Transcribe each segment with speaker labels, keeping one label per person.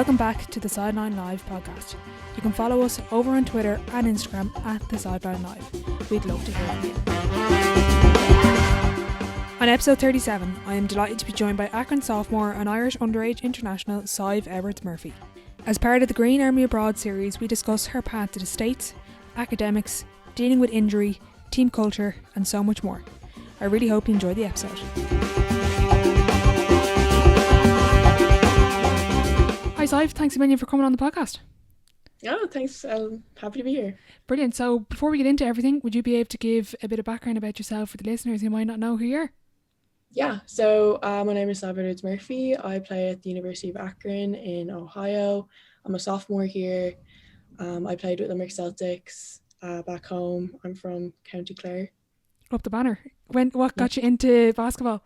Speaker 1: Welcome back to the Sideline Live podcast. You can follow us over on Twitter and Instagram at the Sideline Live. We'd love to hear from you. On episode 37, I am delighted to be joined by Akron sophomore and Irish Underage international Sabhbh Edwards Murphy. As part of the Green Army Abroad series, we discuss her path to the States, academics, dealing with injury, team culture, and so much more. I really hope you enjoy the episode. Hi Sabhbh, thanks a million for coming on the podcast.
Speaker 2: Oh, thanks. I'm happy to be here.
Speaker 1: Brilliant. So before we get into everything, would you be able to give a bit of background about yourself for the listeners who might not know who you are?
Speaker 2: Yeah, so my name is Sabhbh Edwards Murphy. I play at the University of Akron in Ohio. I'm a sophomore here. I played with Limerick Celtics back home. I'm from County Clare.
Speaker 1: Up the banner. What got you into basketball?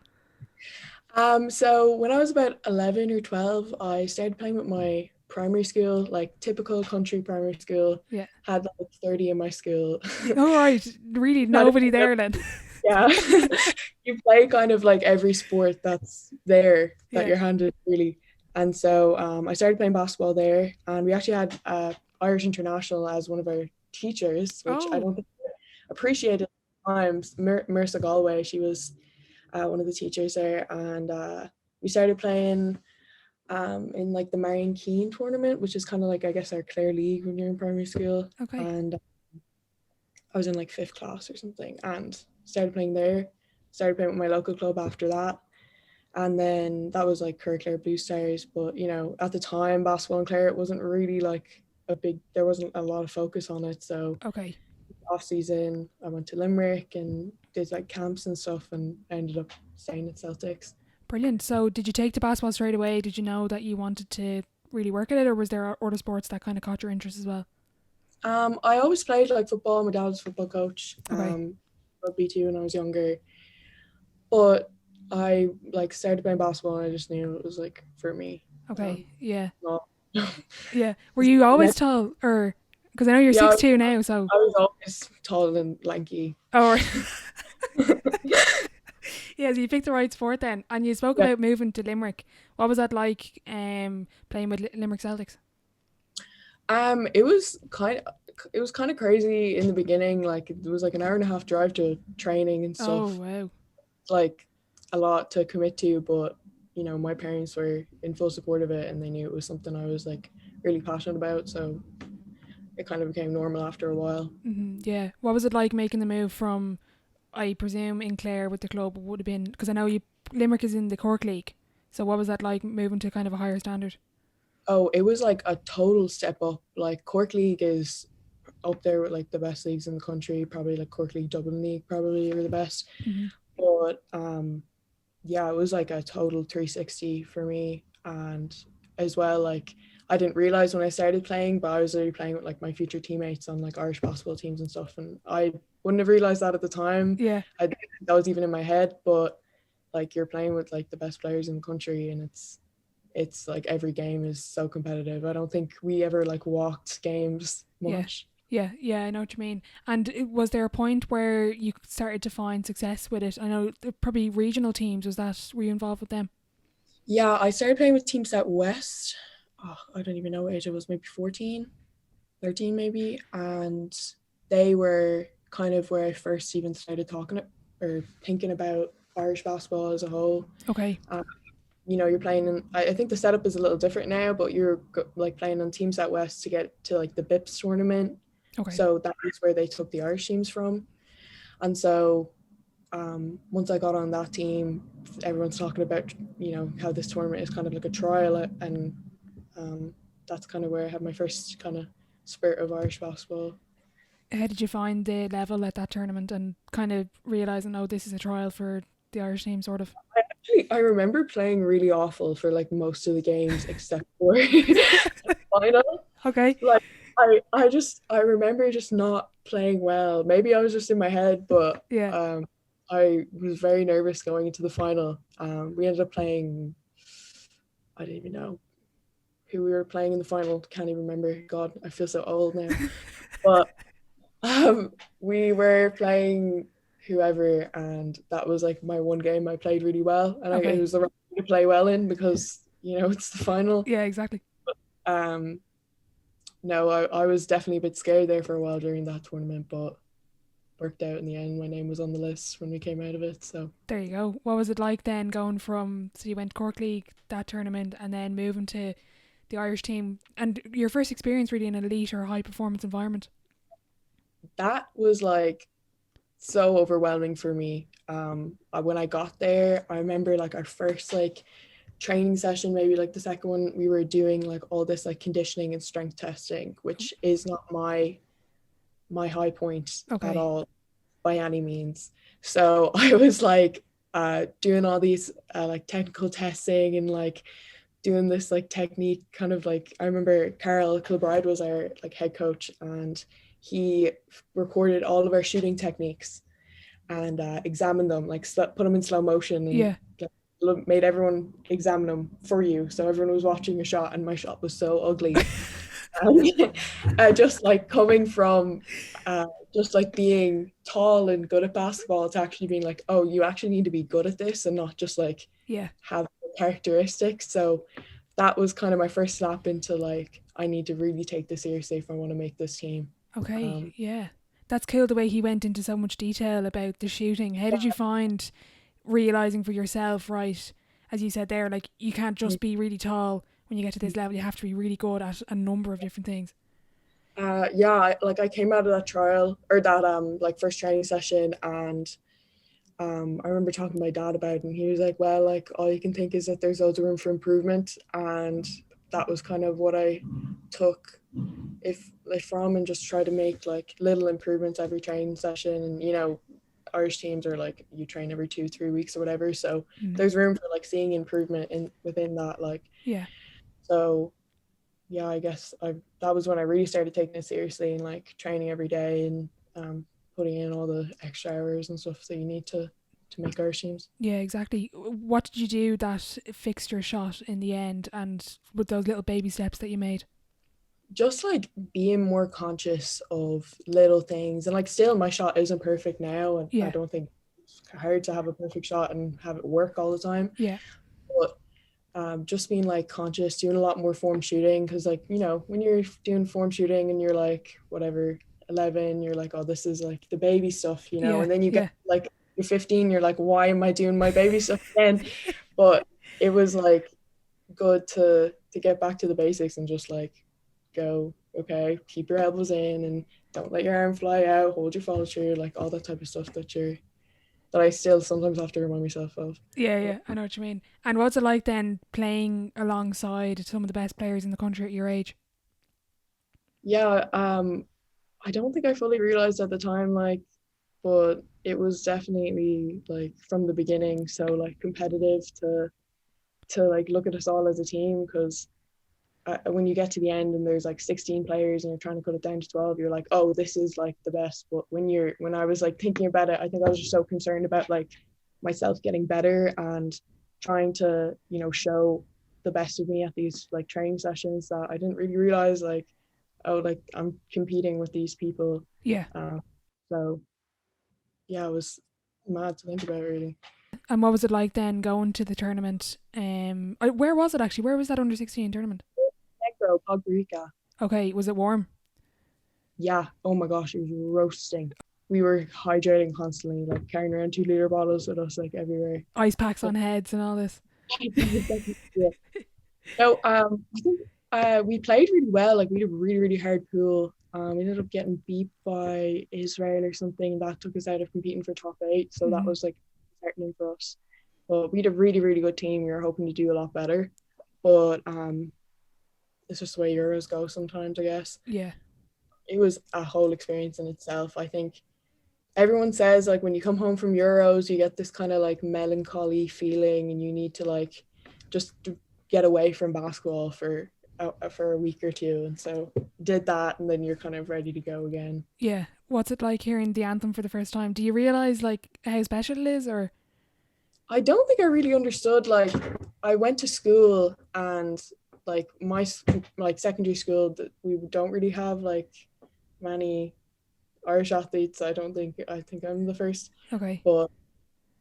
Speaker 2: So when I was about 11 or 12, I started playing with my primary school, like typical country primary school.
Speaker 1: Yeah.
Speaker 2: Had like 30 in my school.
Speaker 1: Oh, right. Really, nobody there then.
Speaker 2: Yeah. You play kind of like every sport that's there that you're handed, really. And so I started playing basketball there, and we actually had Irish International as one of our teachers, which I don't think I appreciated at the time. Mersa Galway, she was one of the teachers there, and we started playing in like the Marion Keane tournament, which is kind of like, I guess, our Clare League when you're in primary school.
Speaker 1: Okay.
Speaker 2: And I was in like 5th class or something, and started playing there. Started playing with my local club after that, and then that was like Clare Blue Stars. But you know, at the time, basketball in Clare, it wasn't really like there wasn't a lot of focus on it. So off season, I went to Limerick and did like camps and stuff, and ended up staying at Celtics.
Speaker 1: Brilliant. So did you take to basketball straight away? Did you know that you wanted to really work at it, or was there other sports that kind of caught your interest as well?
Speaker 2: I always played like football. My dad was a football coach. Rugby too when I was younger. But I like started playing basketball, and I just knew it was like for me.
Speaker 1: Okay. Yeah. Were you always tall, or because I know you're 6'2" now, so
Speaker 2: I was always tall and lanky.
Speaker 1: Oh. Yeah, so you picked the right sport then, and you spoke about moving to Limerick. What was that like, playing with Limerick Celtics?
Speaker 2: It was kind of crazy in the beginning. Like it was like an hour and a half drive to training and stuff.
Speaker 1: Oh wow!
Speaker 2: Like a lot to commit to, but you know, my parents were in full support of it, and they knew it was something I was like really passionate about. So it kind of became normal after a while.
Speaker 1: Mm-hmm. Yeah. What was it like making the move from, I presume, in Clare with the club would have been, because I know Limerick is in the Cork League. So what was that like moving to kind of a higher standard?
Speaker 2: Oh, it was like a total step up. Like Cork League is up there with like the best leagues in the country. Probably like Cork League, Dublin League probably are the best.
Speaker 1: Mm-hmm.
Speaker 2: But yeah, it was like a total 360 for me. And as well, like I didn't realize when I started playing, but I was already playing with like my future teammates on like Irish basketball teams and stuff, and I wouldn't have realized that at the time.
Speaker 1: Yeah,
Speaker 2: I didn't think that was even in my head, but like you're playing with like the best players in the country, and it's like every game is so competitive. I don't think we ever like walked games much.
Speaker 1: Yeah, I know what you mean. And was there a point where you started to find success with it? I know probably regional teams, were you involved with them?
Speaker 2: Yeah, I started playing with Teams Out West. I don't even know what age it was, maybe 14, 13 maybe. And they were kind of where I first even started talking or thinking about Irish basketball as a whole.
Speaker 1: Okay.
Speaker 2: You know, you're playing in, I think the setup is a little different now, but you're like playing on Teams Out West to get to like the BIPS tournament.
Speaker 1: Okay.
Speaker 2: So that was where they took the Irish teams from. And so once I got on that team, everyone's talking about, you know, how this tournament is kind of like a trial, and that's kind of where I had my first kind of spurt of Irish basketball.
Speaker 1: How did you find the level at that tournament and kind of realising, oh, this is a trial for the Irish team, sort of?
Speaker 2: I remember playing really awful for like most of the games except for the final.
Speaker 1: Okay.
Speaker 2: Like I remember just not playing well. Maybe I was just in my head, but I was very nervous going into the final. We ended up playing, I don't even know who we were playing in the final. Can't even remember. God, I feel so old now. But we were playing whoever, and that was like my one game I played really well, and it was the right to play well in because, you know, it's the final.
Speaker 1: Yeah, exactly.
Speaker 2: Um, no, I was definitely a bit scared there for a while during that tournament, but worked out in the end. My name was on the list when we came out of it. So
Speaker 1: There you go. What was it like then going from, so you went Cork League, that tournament, and then moving to the Irish team, and your first experience really in an elite or high performance environment?
Speaker 2: that was like so overwhelming for me. When I got there, I remember like our first like training session, maybe like the second one, we were doing like all this like conditioning and strength testing, which is not my high point at
Speaker 1: Okay.
Speaker 2: all by any means. So I was like doing all these like technical testing and like doing this like technique kind of like, I remember Carl Kilbride was our like head coach, and he recorded all of our shooting techniques and examined them, like put them in slow motion, and
Speaker 1: Yeah.
Speaker 2: made everyone examine them for you. So everyone was watching a shot, and my shot was so ugly. Just like coming from just like being tall and good at basketball to actually being like, oh, you actually need to be good at this and not just like
Speaker 1: Yeah.
Speaker 2: have characteristics. So that was kind of my first snap into like, I need to really take this seriously if I want to make this team.
Speaker 1: Okay. Yeah. That's cool the way he went into so much detail about the shooting. How did you find realizing for yourself, right, as you said there, like you can't just be really tall when you get to this level, you have to be really good at a number of different things?
Speaker 2: Yeah, like I came out of that trial or that like first training session, and I remember talking to my dad about it, and he was like, well, like all you can think is that there's loads of room for improvement. And that was kind of what I took if like from, and just try to make like little improvements every training session. And Irish teams are like, you train every 2-3 weeks or whatever, so there's room for like seeing improvement in within that, like.
Speaker 1: Yeah.
Speaker 2: So yeah, I guess that was when I really started taking it seriously and like training every day, and putting in all the extra hours and stuff that you need to make Irish teams.
Speaker 1: Yeah, exactly. What did you do that fixed your shot in the end, and with those little baby steps that you made?
Speaker 2: Just like being more conscious of little things, and like still my shot isn't perfect now, and I
Speaker 1: Yeah.
Speaker 2: don't think it's hard to have a perfect shot and have it work all the time.
Speaker 1: Yeah.
Speaker 2: But just being like conscious, doing a lot more form shooting, because like when you're doing form shooting and you're like whatever 11, you're like, oh, this is like the baby stuff,
Speaker 1: Yeah.
Speaker 2: and then you
Speaker 1: Yeah.
Speaker 2: get like you're 15, you're like, why am I doing my baby stuff again? But it was like good to get back to the basics and just like go, okay, keep your elbows in and don't let your arm fly out, hold your follow through, like all that type of stuff that I still sometimes have to remind myself of.
Speaker 1: Yeah,
Speaker 2: But
Speaker 1: yeah, I know what you mean. And what's it like then playing alongside some of the best players in the country at your age?
Speaker 2: yeah, I don't think I fully realized at the time, like, but it was definitely like from the beginning so like competitive to like look at us all as a team, because when you get to the end and there's like 16 players and you're trying to cut it down to 12, you're like, oh, this is like the best. But when I was like thinking about it, I think I was just so concerned about like myself getting better and trying to show the best of me at these like training sessions, that I didn't really realize like, oh, like I'm competing with these people.
Speaker 1: Yeah.
Speaker 2: So yeah, it was mad to think about, really.
Speaker 1: And what was it like then going to the tournament? Where was it actually? Where was that under 16 tournament?
Speaker 2: Negro, Podgorica.
Speaker 1: Okay, was it warm?
Speaker 2: Yeah, oh my gosh, it was roasting. We were hydrating constantly, like carrying around 2 liter bottles with us like everywhere.
Speaker 1: Ice packs on heads and all this.
Speaker 2: Yeah. So I think we played really well. Like we had a really, really hard pool. We ended up getting beat by Israel or something. That took us out of competing for top 8. So that was like heartening for us. But we had a really, really good team. We were hoping to do a lot better. But it's just the way Euros go sometimes, I guess.
Speaker 1: Yeah.
Speaker 2: It was a whole experience in itself. I think everyone says like when you come home from Euros, you get this kind of like melancholy feeling, and you need to like just get away from basketball for a week or two. And so did that, and then you're kind of ready to go again.
Speaker 1: Yeah. What's it like hearing the anthem for the first time? Do you realise like how special it is, or?
Speaker 2: I don't think I really understood. Like I went to school, and like my like secondary school, that we don't really have like many Irish athletes. I think I'm the first.
Speaker 1: Okay.
Speaker 2: But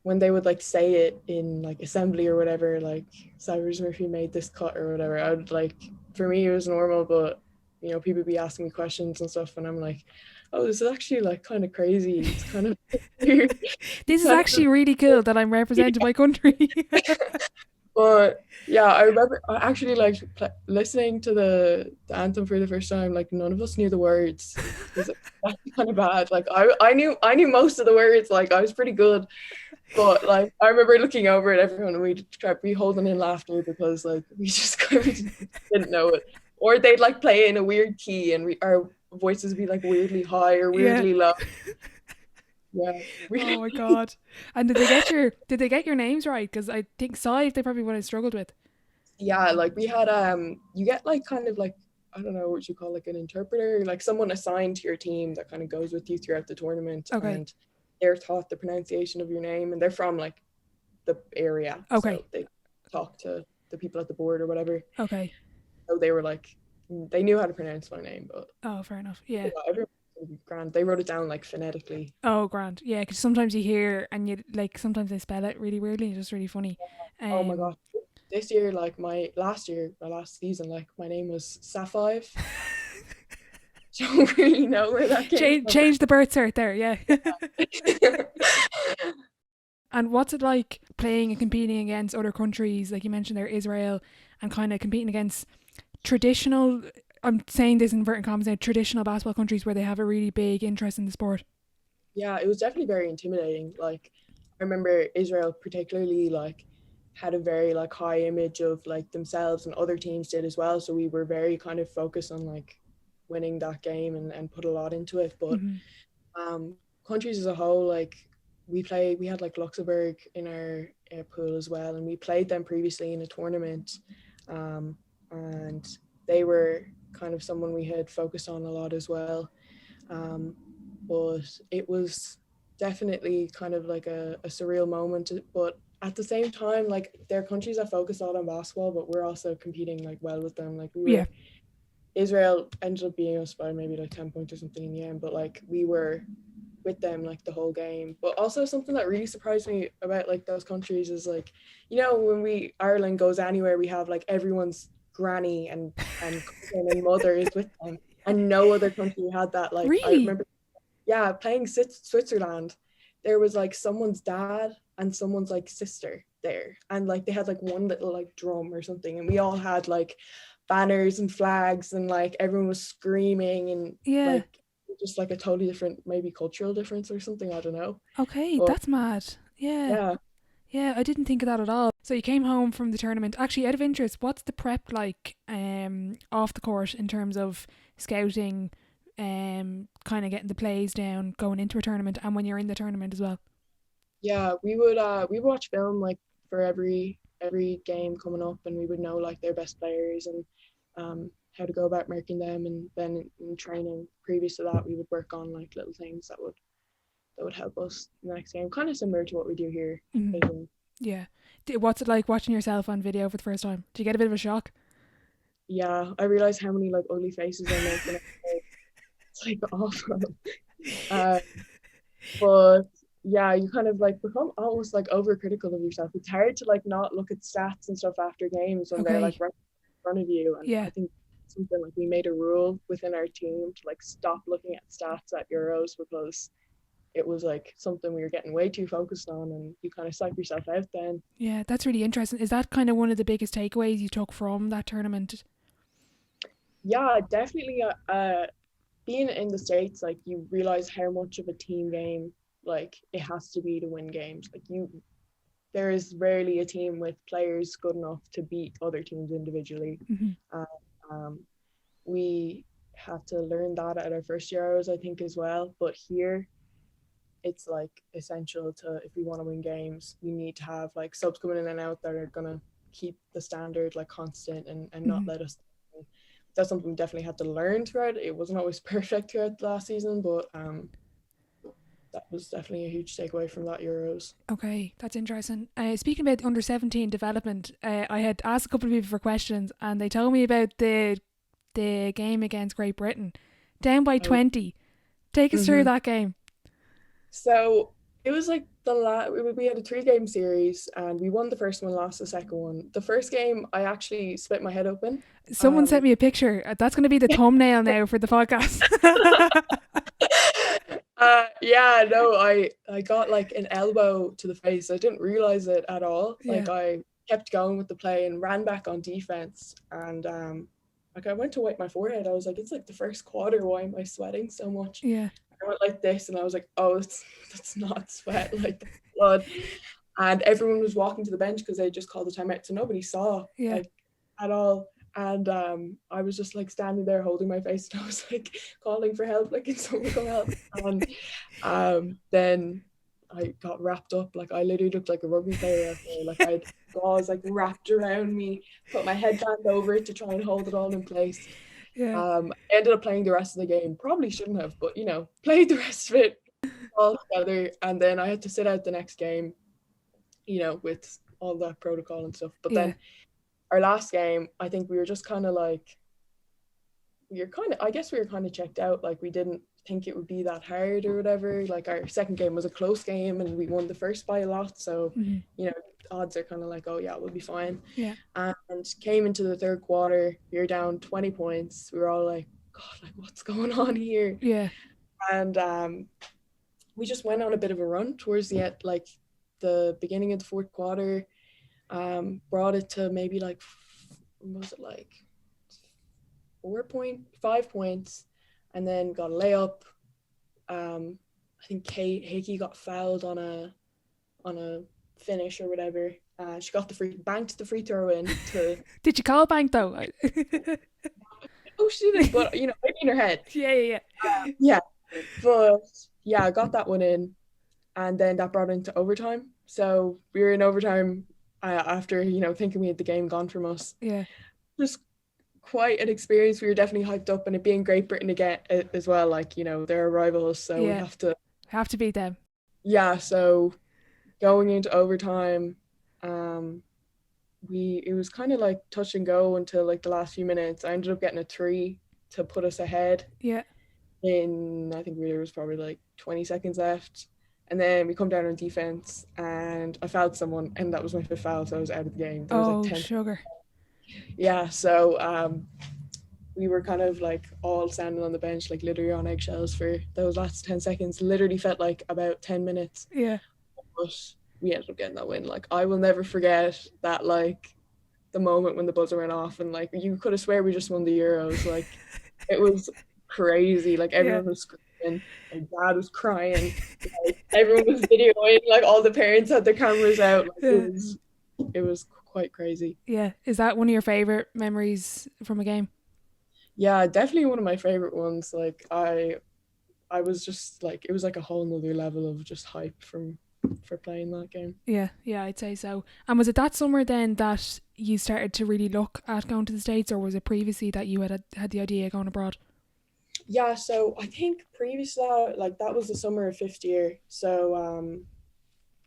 Speaker 2: when they would like say it in like assembly or whatever, like Sabhbh Edwards Murphy made this cut or whatever, I would like, for me it was normal, but you know, people be asking me questions and stuff, and I'm like, oh, this is actually like kind of crazy. It's kind of weird.
Speaker 1: This is actually really cool that I'm representing my country.
Speaker 2: But yeah, I remember I actually like listening to the anthem for the first time. Like none of us knew the words. It was like, kind of bad. Like I knew most of the words. Like I was pretty good, but like I remember looking over at everyone and we'd try to be holding in laughter because like we just kind of didn't know it, or they'd like play in a weird key and our voices would be like weirdly high or weirdly low. Yeah.
Speaker 1: Oh my god! And did they get your names right? Because I think Sive they probably would have struggled with.
Speaker 2: Yeah, like we had you get like kind of like, I don't know what you call like an interpreter, like someone assigned to your team that kind of goes with you throughout the tournament.
Speaker 1: Okay.
Speaker 2: And they're taught the pronunciation of your name, and they're from like the area.
Speaker 1: Okay.
Speaker 2: So they talk to the people at the board or whatever.
Speaker 1: Okay.
Speaker 2: So they were like, they knew how to pronounce my name, but
Speaker 1: Oh, fair enough. Yeah.
Speaker 2: everyone grand. They wrote it down like phonetically.
Speaker 1: Oh, grand. Yeah, because sometimes you hear and you like sometimes they spell it really weirdly. It's just really funny.
Speaker 2: Oh my god. This year, like my last season, like my name was Sapphire. Don't really know where that came from.
Speaker 1: Change the birth cert there, yeah. And what's it like playing and competing against other countries, like you mentioned there, Israel, and kind of competing against traditional, I'm saying this in inverted commas now, traditional basketball countries where they have a really big interest in the sport?
Speaker 2: Yeah, it was definitely very intimidating. Like I remember Israel particularly like had a very like high image of like themselves, and other teams did as well. So we were very kind of focused on like winning that game and put a lot into it. But countries as a whole, like we had like Luxembourg in our pool as well, and we played them previously in a tournament, and they were kind of someone we had focused on a lot as well. But it was definitely kind of like a surreal moment, but at the same time, like there are countries that focus a lot on basketball, but we're also competing like well with them. Like Israel ended up beating us by maybe like 10 points or something in the end, but like we were with them like the whole game. But also something that really surprised me about like those countries is like, you know, when Ireland goes anywhere, we have like everyone's granny and cousin and mother is with them, and no other country had that. Like
Speaker 1: really?
Speaker 2: I remember playing Switzerland, there was like someone's dad and someone's like sister there, and like they had like one little like drum or something, and we all had like banners and flags, and like everyone was screaming, and like just like a totally different maybe cultural difference or something, I don't know.
Speaker 1: Okay, but that's mad. Yeah, I didn't think of that at all. So you came home from the tournament. Actually, out of interest, what's the prep like off the court in terms of scouting, kind of getting the plays down going into a tournament and when you're in the tournament as well?
Speaker 2: Yeah, we would watch film like for every game coming up, and we would know like their best players and how to go about marking them, and then in training previous to that we would work on like little things that would help us in the next game, kind of similar to what we do here.
Speaker 1: Yeah. What's it like watching yourself on video for the first time? Do you get a bit of a shock?
Speaker 2: Yeah, I realized how many like ugly faces I make when I play. It's like awful. But yeah, you kind of like become almost like overcritical of yourself. It's hard to like not look at stats and stuff after games when they're like right in front of you. And I think something like we made a rule within our team to like stop looking at stats at Euros, because it was like something we were getting way too focused on, and you kind of psych yourself out then.
Speaker 1: Yeah, that's really interesting. Is that kind of one of the biggest takeaways you took from that tournament?
Speaker 2: Yeah, definitely. Being in the States, like you realize how much of a team game like it has to be to win games. Like there is rarely a team with players good enough to beat other teams individually. We had to learn that at our first Euros, I think, as well. But here, it's like essential to, if we want to win games, we need to have like subs coming in and out that are gonna keep the standard like constant and not let us. That's something we definitely had to learn throughout. It wasn't always perfect throughout the last season, but that was definitely a huge takeaway from that Euros.
Speaker 1: Okay, that's interesting. Speaking about under 17 development, I had asked a couple of people for questions, and they told me about the game against Great Britain, down by 20. Take us through that game.
Speaker 2: So it was like we had a 3-game series and we won the first one, lost the second one. The first game I actually split my head open.
Speaker 1: Someone sent me a picture. That's going to be the thumbnail now for the podcast.
Speaker 2: Yeah, no, I got like an elbow to the face. I didn't realize it at all.
Speaker 1: Yeah.
Speaker 2: Like I kept going with the play and ran back on defense, and like I went to wipe my forehead. I was like, it's like the first quarter. Why am I sweating so much?
Speaker 1: Yeah.
Speaker 2: I went like this, and I was like, oh, that's not sweat, like blood. And everyone was walking to the bench because they just called the timeout, so nobody saw like at all. And I was just like standing there holding my face, and I was like calling for help, like, can someone come help? And then I got wrapped up, like I literally looked like a rugby player out there. Like I had gauze like wrapped around me, put my headband over it to try and hold it all in place. I ended up playing the rest of the game. Probably shouldn't have, but played the rest of it all together. And then I had to sit out the next game, with all that protocol and stuff. But then our last game, I think we were just kind of like, I guess we were kind of checked out. Like we didn't think it would be that hard or whatever. Like our second game was a close game and we won the first by a lot. So, odds are kind of like, oh yeah, we'll be fine.
Speaker 1: Yeah.
Speaker 2: And came into the third quarter, we were down 20 points. We were all like, God, like what's going on here?
Speaker 1: Yeah.
Speaker 2: And we just went on a bit of a run towards the end, like the beginning of the fourth quarter. Brought it to maybe like, what was it, like 5 points, and then got a layup. I think Hickey got fouled on a finish or whatever. She got banked the free throw in to
Speaker 1: Did you call bank though?
Speaker 2: Oh, she didn't, but maybe in her head.
Speaker 1: Yeah.
Speaker 2: Yeah, but yeah, I got that one in, and then that brought into overtime. So we were in overtime after thinking we had the game gone from us.
Speaker 1: Yeah,
Speaker 2: just quite an experience. We were definitely hyped up, and it being Great Britain again as well. Like they're rivals, so we
Speaker 1: have to beat them.
Speaker 2: Yeah, so going into overtime, it was kind of like touch and go until like the last few minutes. I ended up getting a 3 to put us ahead.
Speaker 1: Yeah.
Speaker 2: I think there was probably like 20 seconds left. And then we come down on defense, and I fouled someone, and that was my 5th foul, so I was out of the game. There was like 10.
Speaker 1: Sugar.
Speaker 2: Yeah, so we were kind of like all standing on the bench, like literally on eggshells for those last 10 seconds. Literally felt like about 10 minutes.
Speaker 1: Yeah.
Speaker 2: But we ended up getting that win. Like I will never forget that, like the moment when the buzzer went off, and like you could have swear we just won the Euros. Like it was crazy. Like everyone was screaming. My dad was crying. Like, everyone was videoing. Like all the parents had their cameras out. Like, it was quite crazy.
Speaker 1: Yeah. Is that one of your favorite memories from a game?
Speaker 2: Yeah, definitely one of my favorite ones. Like I was just like, it was like a whole nother level of just hype for playing that game.
Speaker 1: Yeah, I'd say so. And was it that summer then that you started to really look at going to the States, or was it previously that you had the idea of going abroad?
Speaker 2: Yeah, so I think previous to that, like that was the summer of 5th year. So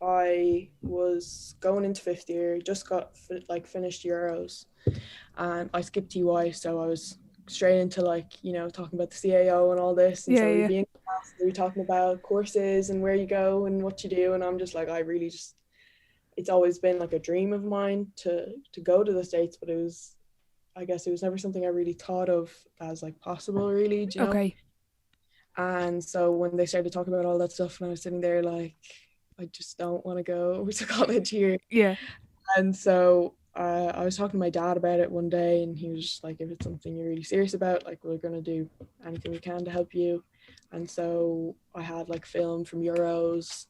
Speaker 2: I was going into 5th year, just got finished Euros, and I skipped TY, so I was straight into like talking about the CAO and all this, and so we'd be in class, we were talking about courses and where you go and what you do, and I'm just like, I really just, it's always been like a dream of mine to go to the States, but I guess it was never something I really thought of as like possible, really. Do you know?
Speaker 1: Okay.
Speaker 2: And so when they started talking about all that stuff, and I was sitting there like, I just don't want to go to college here.
Speaker 1: Yeah.
Speaker 2: And so I was talking to my dad about it one day, and he was just like, if it's something you're really serious about, like we're going to do anything we can to help you. And so I had like film from Euros,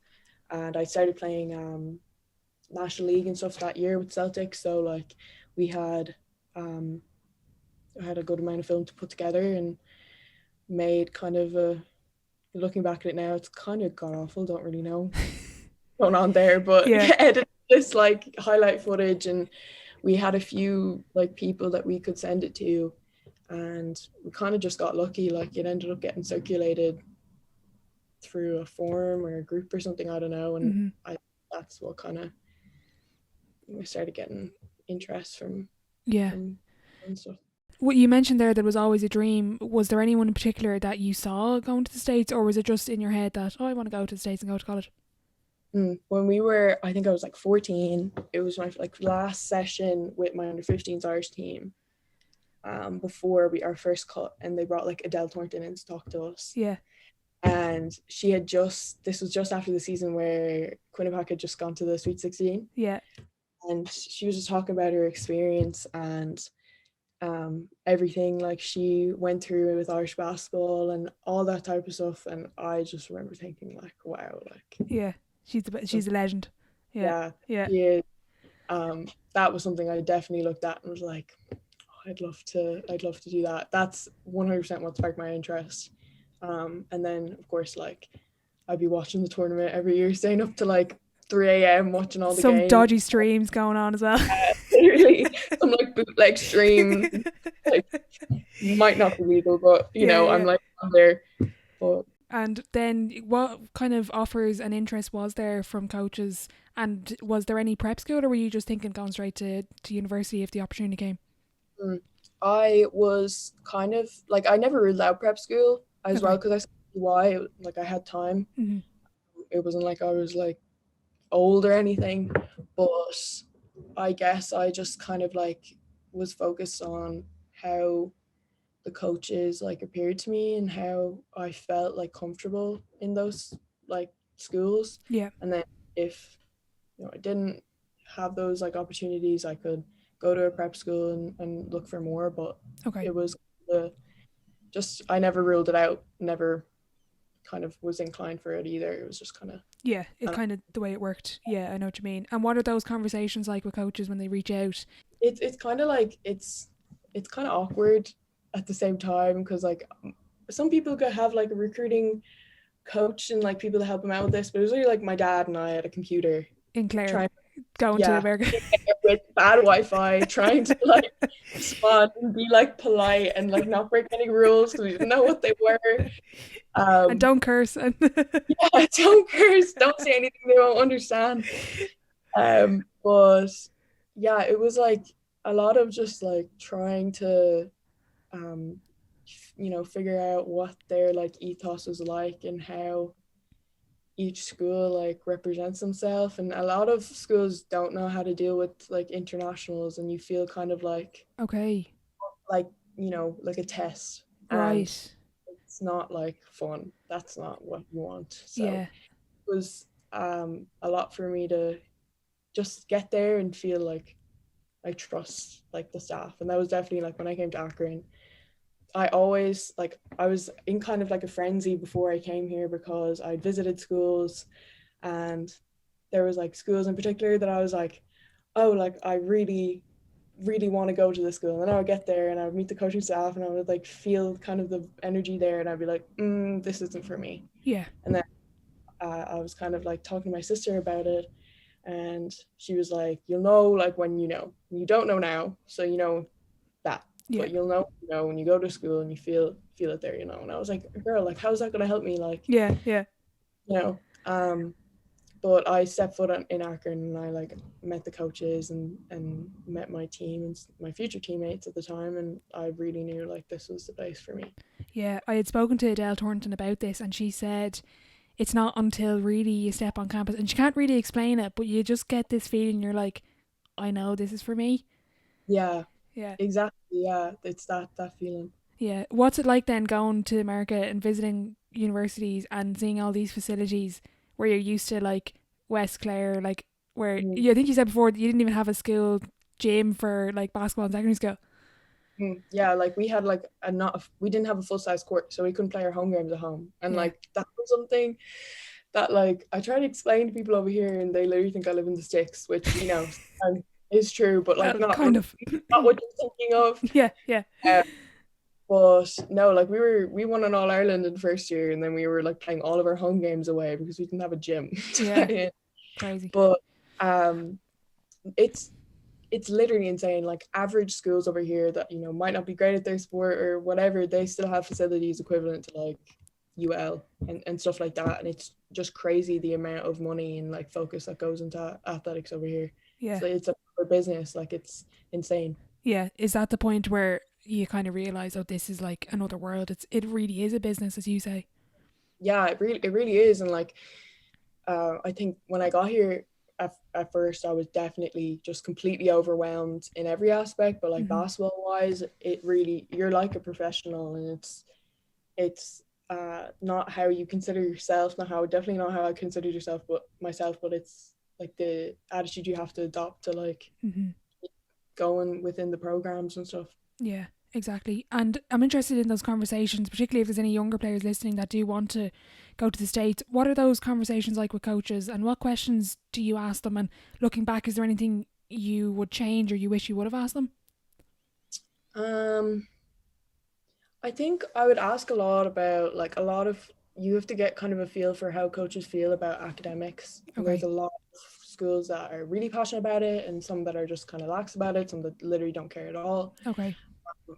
Speaker 2: and I started playing National League and stuff that year with Celtic. So like we had I had a good amount of film to put together, and made kind of looking back at it now, it's kind of god awful, don't really know going on there, but edited this like highlight footage, and we had a few like people that we could send it to, and we kind of just got lucky. Like it ended up getting circulated through a forum or a group or something, I don't know, and that's what kind of we started getting interest from and stuff.
Speaker 1: What you mentioned there, that was always a dream. Was there anyone in particular that you saw going to the States, or was it just in your head that, I want to go to the States and go to college?
Speaker 2: When we were, I think I was like 14, it was my like last session with my under 15s Irish team, before our first cut, and they brought like Adele Thornton in to talk to us.
Speaker 1: Yeah.
Speaker 2: And this was just after the season where Quinnipiac had just gone to the Sweet 16.
Speaker 1: Yeah.
Speaker 2: And she was just talking about her experience and everything like she went through with Irish basketball and all that type of stuff. And I just remember thinking like, wow, like,
Speaker 1: Yeah. She's a legend. Yeah. Yeah.
Speaker 2: She is. That was something I definitely looked at and was like, oh, I'd love to do that. That's 100% what sparked my interest. And then of course, like, I'd be watching the tournament every year, staying up to like 3 a.m. watching all the games.
Speaker 1: Some dodgy streams going on as well.
Speaker 2: Literally, some like bootleg stream, like, might not be legal, but you know, I'm like on there. But
Speaker 1: and then what kind of offers and interest was there from coaches, and was there any prep school, or were you just thinking going straight to university if the opportunity came?
Speaker 2: I was kind of like, I never ruled out prep school as well, because I said why, like, I had time. It wasn't like I was like old or anything, but I guess I just kind of like was focused on how the coaches like appeared to me and how I felt like comfortable in those like schools.
Speaker 1: Yeah.
Speaker 2: And then if I didn't have those like opportunities, I could go to a prep school and look for more. But it was I never ruled it out, never kind of was inclined for it either. It was just kind of
Speaker 1: it's kind of the way it worked. I know what you mean. And what are those conversations like with coaches when they reach out?
Speaker 2: It's kind of like it's kind of awkward at the same time, because like some people could have like a recruiting coach and like people to help them out with this, but it was really like my dad and I at a computer
Speaker 1: in Clare going to America
Speaker 2: with bad Wi-Fi, trying to like respond and be like polite and like not break any rules because we didn't know what they were.
Speaker 1: And don't curse.
Speaker 2: Don't curse. Don't say anything they won't understand. But yeah, it was like a lot of just like trying to figure out what their like ethos is like and how each school like represents themselves. And a lot of schools don't know how to deal with like internationals, and you feel kind of like like like a test, right? It's not like fun. That's not what you want. So it was a lot for me to just get there and feel like I trust like the staff. And that was definitely like when I came to Akron, I always like, I was in kind of like a frenzy before I came here, because I'd visited schools and there was like schools in particular that I was like, oh, like I really want to go to this school. And then I would get there and I would meet the coaching staff and I would like feel kind of the energy there, and I'd be like, this isn't for me. And then I was kind of like talking to my sister about it, and she was like, you'll know like when you don't know now, so that. But you'll know, when you go to school and you feel it there, And I was like, girl, like, how's that going to help me? Like, but I stepped foot in Akron and I like met the coaches and met my team and my future teammates at the time, and I really knew like this was the place for me.
Speaker 1: I had spoken to Adele Thornton about this, and she said it's not until really you step on campus, and she can't really explain it, but you just get this feeling, you're like, I know this is for me.
Speaker 2: Yeah, exactly. Yeah, it's that feeling.
Speaker 1: What's it like then going to America and visiting universities and seeing all these facilities where you're used to like West Clare, like where I think you said before that you didn't even have a school gym for like basketball in secondary school?
Speaker 2: Yeah, like we had like we didn't have a full-size court, so we couldn't play our home games at home, and like that was something that like I try to explain to people over here and they literally think I live in the sticks, which is true, but like not what you're thinking of. But no, like we won an All Ireland in the first year, and then we were like playing all of our home games away because we didn't have a gym.
Speaker 1: Crazy.
Speaker 2: But it's literally insane. Like average schools over here that might not be great at their sport or whatever, they still have facilities equivalent to like UL and stuff like that, and it's just crazy the amount of money and like focus that goes into athletics over here. So it's a business, like it's insane.
Speaker 1: Is that the point where you kind of realize, oh, this is like another world? It really is a business, as you say.
Speaker 2: It really is. And like I think when I got here at first, I was definitely just completely overwhelmed in every aspect. But like basketball wise, it really, you're like a professional, and it's not how you consider yourself, definitely not how I consider myself, but it's like the attitude you have to adopt to like going within the programs and stuff.
Speaker 1: Yeah, exactly. And I'm interested in those conversations, particularly if there's any younger players listening that do want to go to the States. What are those conversations like with coaches, and what questions do you ask them? And looking back, is there anything you would change or you wish you would have asked them?
Speaker 2: I think I would ask a lot about like you have to get kind of a feel for how coaches feel about academics. And there's a lot of schools that are really passionate about it, and some that are just kind of lax about it, some that literally don't care at all.
Speaker 1: Okay.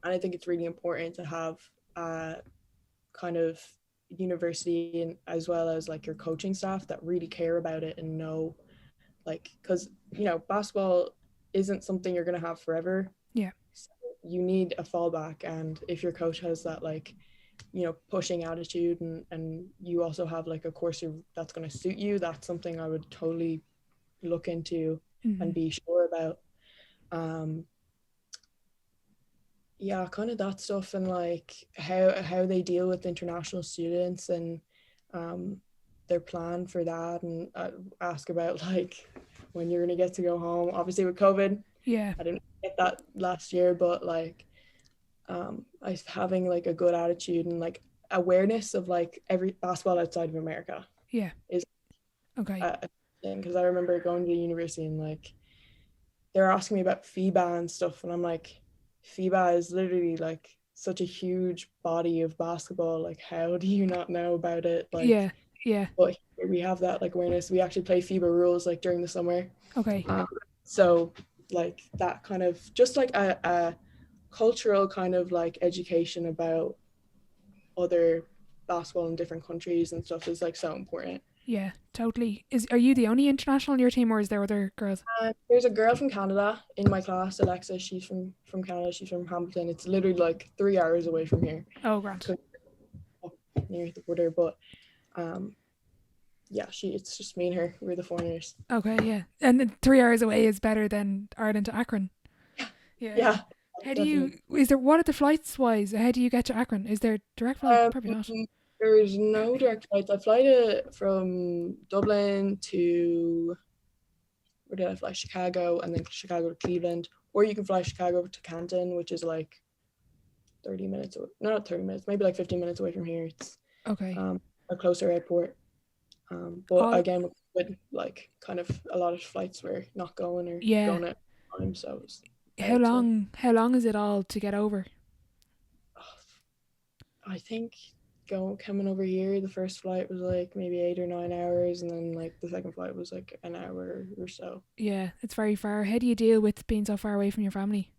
Speaker 2: And I think it's really important to have kind of university and as well as like your coaching staff that really care about it and know, like, because basketball isn't something you're going to have forever.
Speaker 1: Yeah.
Speaker 2: So you need a fallback, and if your coach has that like pushing attitude, and you also have like a course that's going to suit you, that's something I would totally look into and be sure about. Yeah, kind of that stuff, and like how they deal with international students, and their plan for that, and ask about like when you're gonna get to go home. Obviously with COVID, I didn't get that last year, but like I having like a good attitude and like awareness of like every basketball outside of America is
Speaker 1: okay
Speaker 2: a thing, because I remember going to university and like they were asking me about FIBA and stuff, and I'm like, FIBA is literally like such a huge body of basketball. Like, how do you not know about it? Like, but we have that like awareness. We actually play FIBA rules like during the summer.
Speaker 1: Okay.
Speaker 2: So like that kind of just like a cultural kind of like education about other basketball in different countries and stuff is like so important.
Speaker 1: Yeah, totally. Are you the only international on your team, or is there other girls?
Speaker 2: There's a girl from Canada in my class, Alexa. She's from Canada. She's from Hamilton. It's literally like 3 hours away from here.
Speaker 1: Oh, grand.
Speaker 2: Near the border, but yeah, it's just me and her. We're the foreigners.
Speaker 1: Okay, yeah. And 3 hours away is better than Ireland to Akron.
Speaker 2: Yeah.
Speaker 1: How do what are the flights wise? How do you get to Akron? Is there direct flight? Probably not.
Speaker 2: There's no direct flights. I fly from Dublin to, where did I fly? Chicago, and then Chicago to Cleveland. Or you can fly Chicago to Canton, which is like 30 minutes, not 30 minutes, maybe like 15 minutes away from here. It's a closer airport. But again, with like kind of a lot of flights were not going or going at time. So
Speaker 1: how long is it all to get over?
Speaker 2: I think coming over here, the first flight was like maybe 8 or 9 hours, and then like the second flight was like an hour or so.
Speaker 1: Yeah, it's very far. How do you deal with being so far away from your family?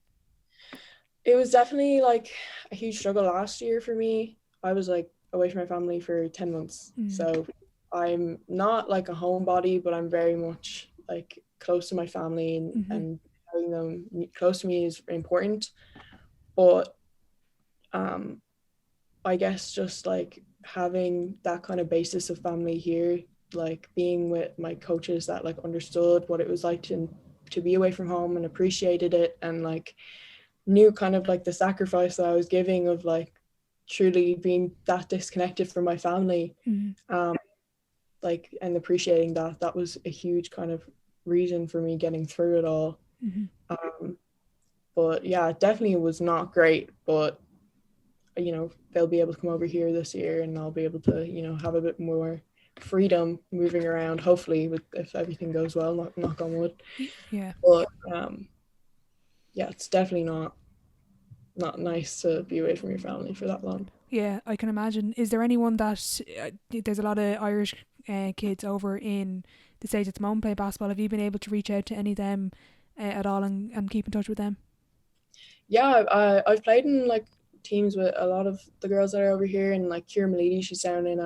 Speaker 2: It was definitely like a huge struggle last year for me. I was like away from my family for 10 months. So I'm not like a homebody, but I'm very much like close to my family, and having them close to me is important. But I guess just like having that kind of basis of family here, like being with my coaches that like understood what it was like to be away from home and appreciated it, and like knew kind of like the sacrifice that I was giving of like truly being that disconnected from my family, like, and appreciating that was a huge kind of reason for me getting through it all. But yeah, it definitely was not great, but they'll be able to come over here this year, and I'll be able to have a bit more freedom moving around, hopefully, if everything goes well, knock on wood. But yeah, it's definitely not nice to be away from your family for that long.
Speaker 1: Yeah, I can imagine. Is there anyone that there's a lot of Irish kids over in the States at the moment playing basketball? Have you been able to reach out to any of them at all and keep in touch with them?
Speaker 2: Yeah, I've played in like teams with a lot of the girls that are over here, and like Kira Malidi, she's down in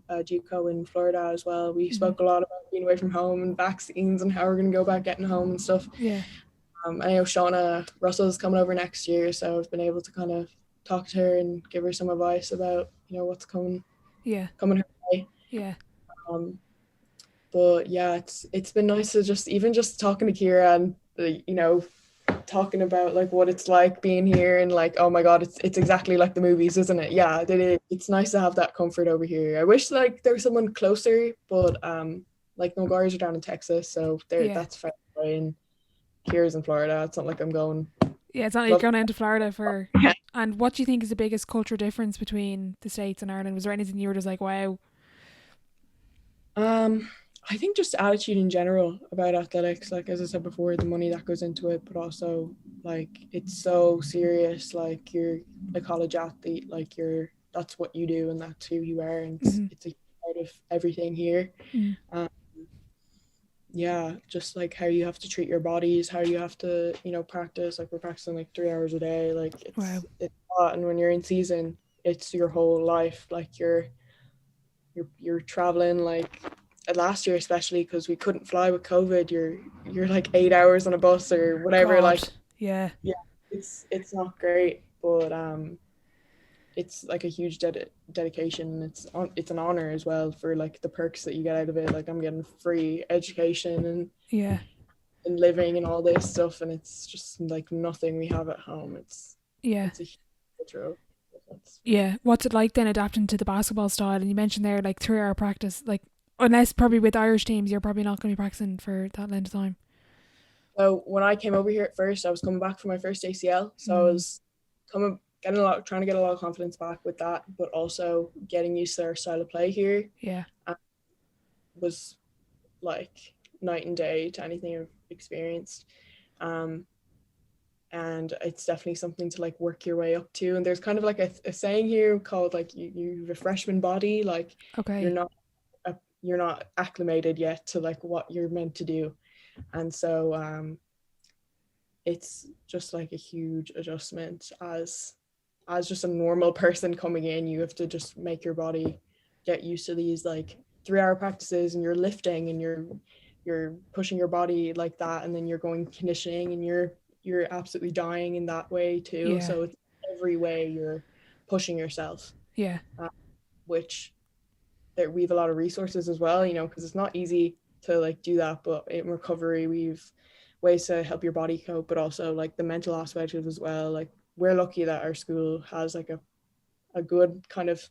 Speaker 2: GCO in Florida as well. We spoke a lot about being away from home and vaccines and how we're going to go about getting home and stuff. I know Shauna Russell's coming over next year, so I've been able to kind of talk to her and give her some advice about what's coming her way. But yeah, it's been nice to just talking to Kira and talking about like what it's like being here, and like, oh my god, it's exactly like the movies, isn't it? Yeah, it is. It's nice to have that comfort over here. I wish like there was someone closer, but like no guys are down in Texas, so there
Speaker 1: Yeah.
Speaker 2: that's far away, and Kira's in Florida. It's not like I'm going.
Speaker 1: Yeah, it's not like you're going into Florida for. And what do you think is the biggest cultural difference between the States and Ireland? Was there anything you were just like, wow?
Speaker 2: I think just attitude in general about athletics, like as I said before, the money that goes into it, but also like it's so serious. Like you're a college athlete, like that's what you do and that's who you are, and it's a part of everything here. Um, yeah, just like how you have to treat your bodies, how you have to, practice. Like we're practicing like 3 hours a day. Like it's a lot, and when you're in season, it's your whole life. Like you're traveling like last year, especially because we couldn't fly with COVID. You're like 8 hours on a bus or whatever.
Speaker 1: God.
Speaker 2: Like
Speaker 1: yeah,
Speaker 2: it's not great, but it's like a huge dedication. It's an honor as well for like the perks that you get out of it. Like I'm getting free education and living and all this stuff, and it's just like nothing we have at home. It's a huge cultural difference.
Speaker 1: Yeah. What's it like then adapting to the basketball style? And you mentioned there like 3 hour practice, like unless probably with Irish teams you're probably not going to be practicing for that length of time.
Speaker 2: So when I came over here at first, I was coming back from my first ACL, so I was trying to get a lot of confidence back with that, but also getting used to our style of play here.
Speaker 1: Yeah.
Speaker 2: Was like night and day to anything I've experienced. And it's definitely something to like work your way up to. And there's kind of like a saying here called like you have a freshman body, like you're not acclimated yet to like what you're meant to do. And so it's just like a huge adjustment as just a normal person coming in. You have to just make your body get used to these like 3 hour practices, and you're lifting and you're pushing your body like that, and then you're going conditioning, and you're absolutely dying in that way too. So it's every way you're pushing yourself. Which we have a lot of resources as well, because it's not easy to like do that, but in recovery we've ways to help your body cope, but also like the mental aspect of it as well. Like we're lucky that our school has like a good kind of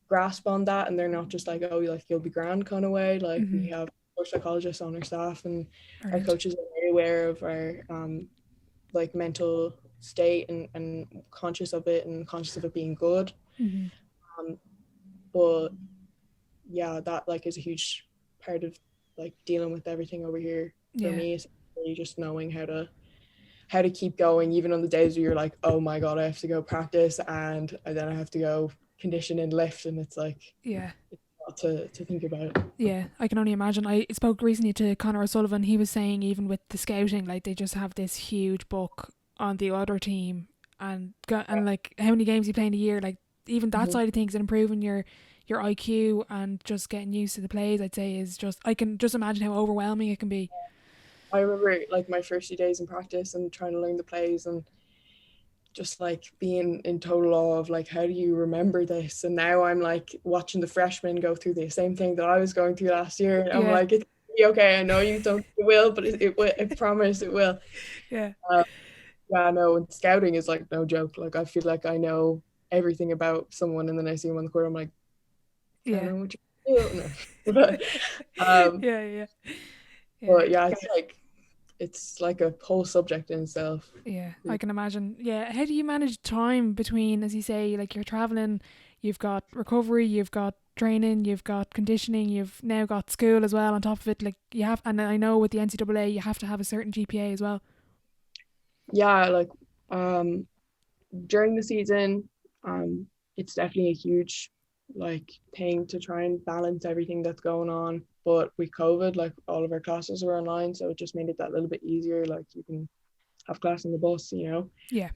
Speaker 2: grasp on that, and they're not just like, oh, like you'll be grand kind of way. Like we have psychologists on our staff, and our coaches are very aware of our like mental state and conscious of it, and conscious of it being good. But yeah, that like is a huge part of like dealing with everything over here for me, is really just knowing how to keep going even on the days where you're like, oh my god, I have to go practice and then I have to go condition and lift, and it's like it's a lot to think about.
Speaker 1: I can only imagine. I spoke recently to Conor O'Sullivan. He was saying even with the scouting, like they just have this huge book on the other team, and like how many games you play in a year, like even that side of things, and improving your IQ and just getting used to the plays, I'd say is just, I can just imagine how overwhelming it can be.
Speaker 2: I remember like my first few days in practice and trying to learn the plays, and just like being in total awe of like, how do you remember this? And now I'm like watching the freshmen go through the same thing that I was going through last year, and I'm like, it's okay, I know you don't, it will, but it will, I promise it will. No, and scouting is like no joke. Like I feel like I know everything about someone, and then I see them on the court, I'm like, I don't know what you do. No. But it's like a whole subject in itself.
Speaker 1: I can imagine. How do you manage time between, as you say, like you're traveling, you've got recovery, you've got training, you've got conditioning, you've now got school as well on top of it, like you have, and I know with the NCAA you have to have a certain GPA as well.
Speaker 2: Like during the season, it's definitely a huge like thing to try and balance everything that's going on. But with COVID, like all of our classes were online, so it just made it that little bit easier. Like you can have class on the bus,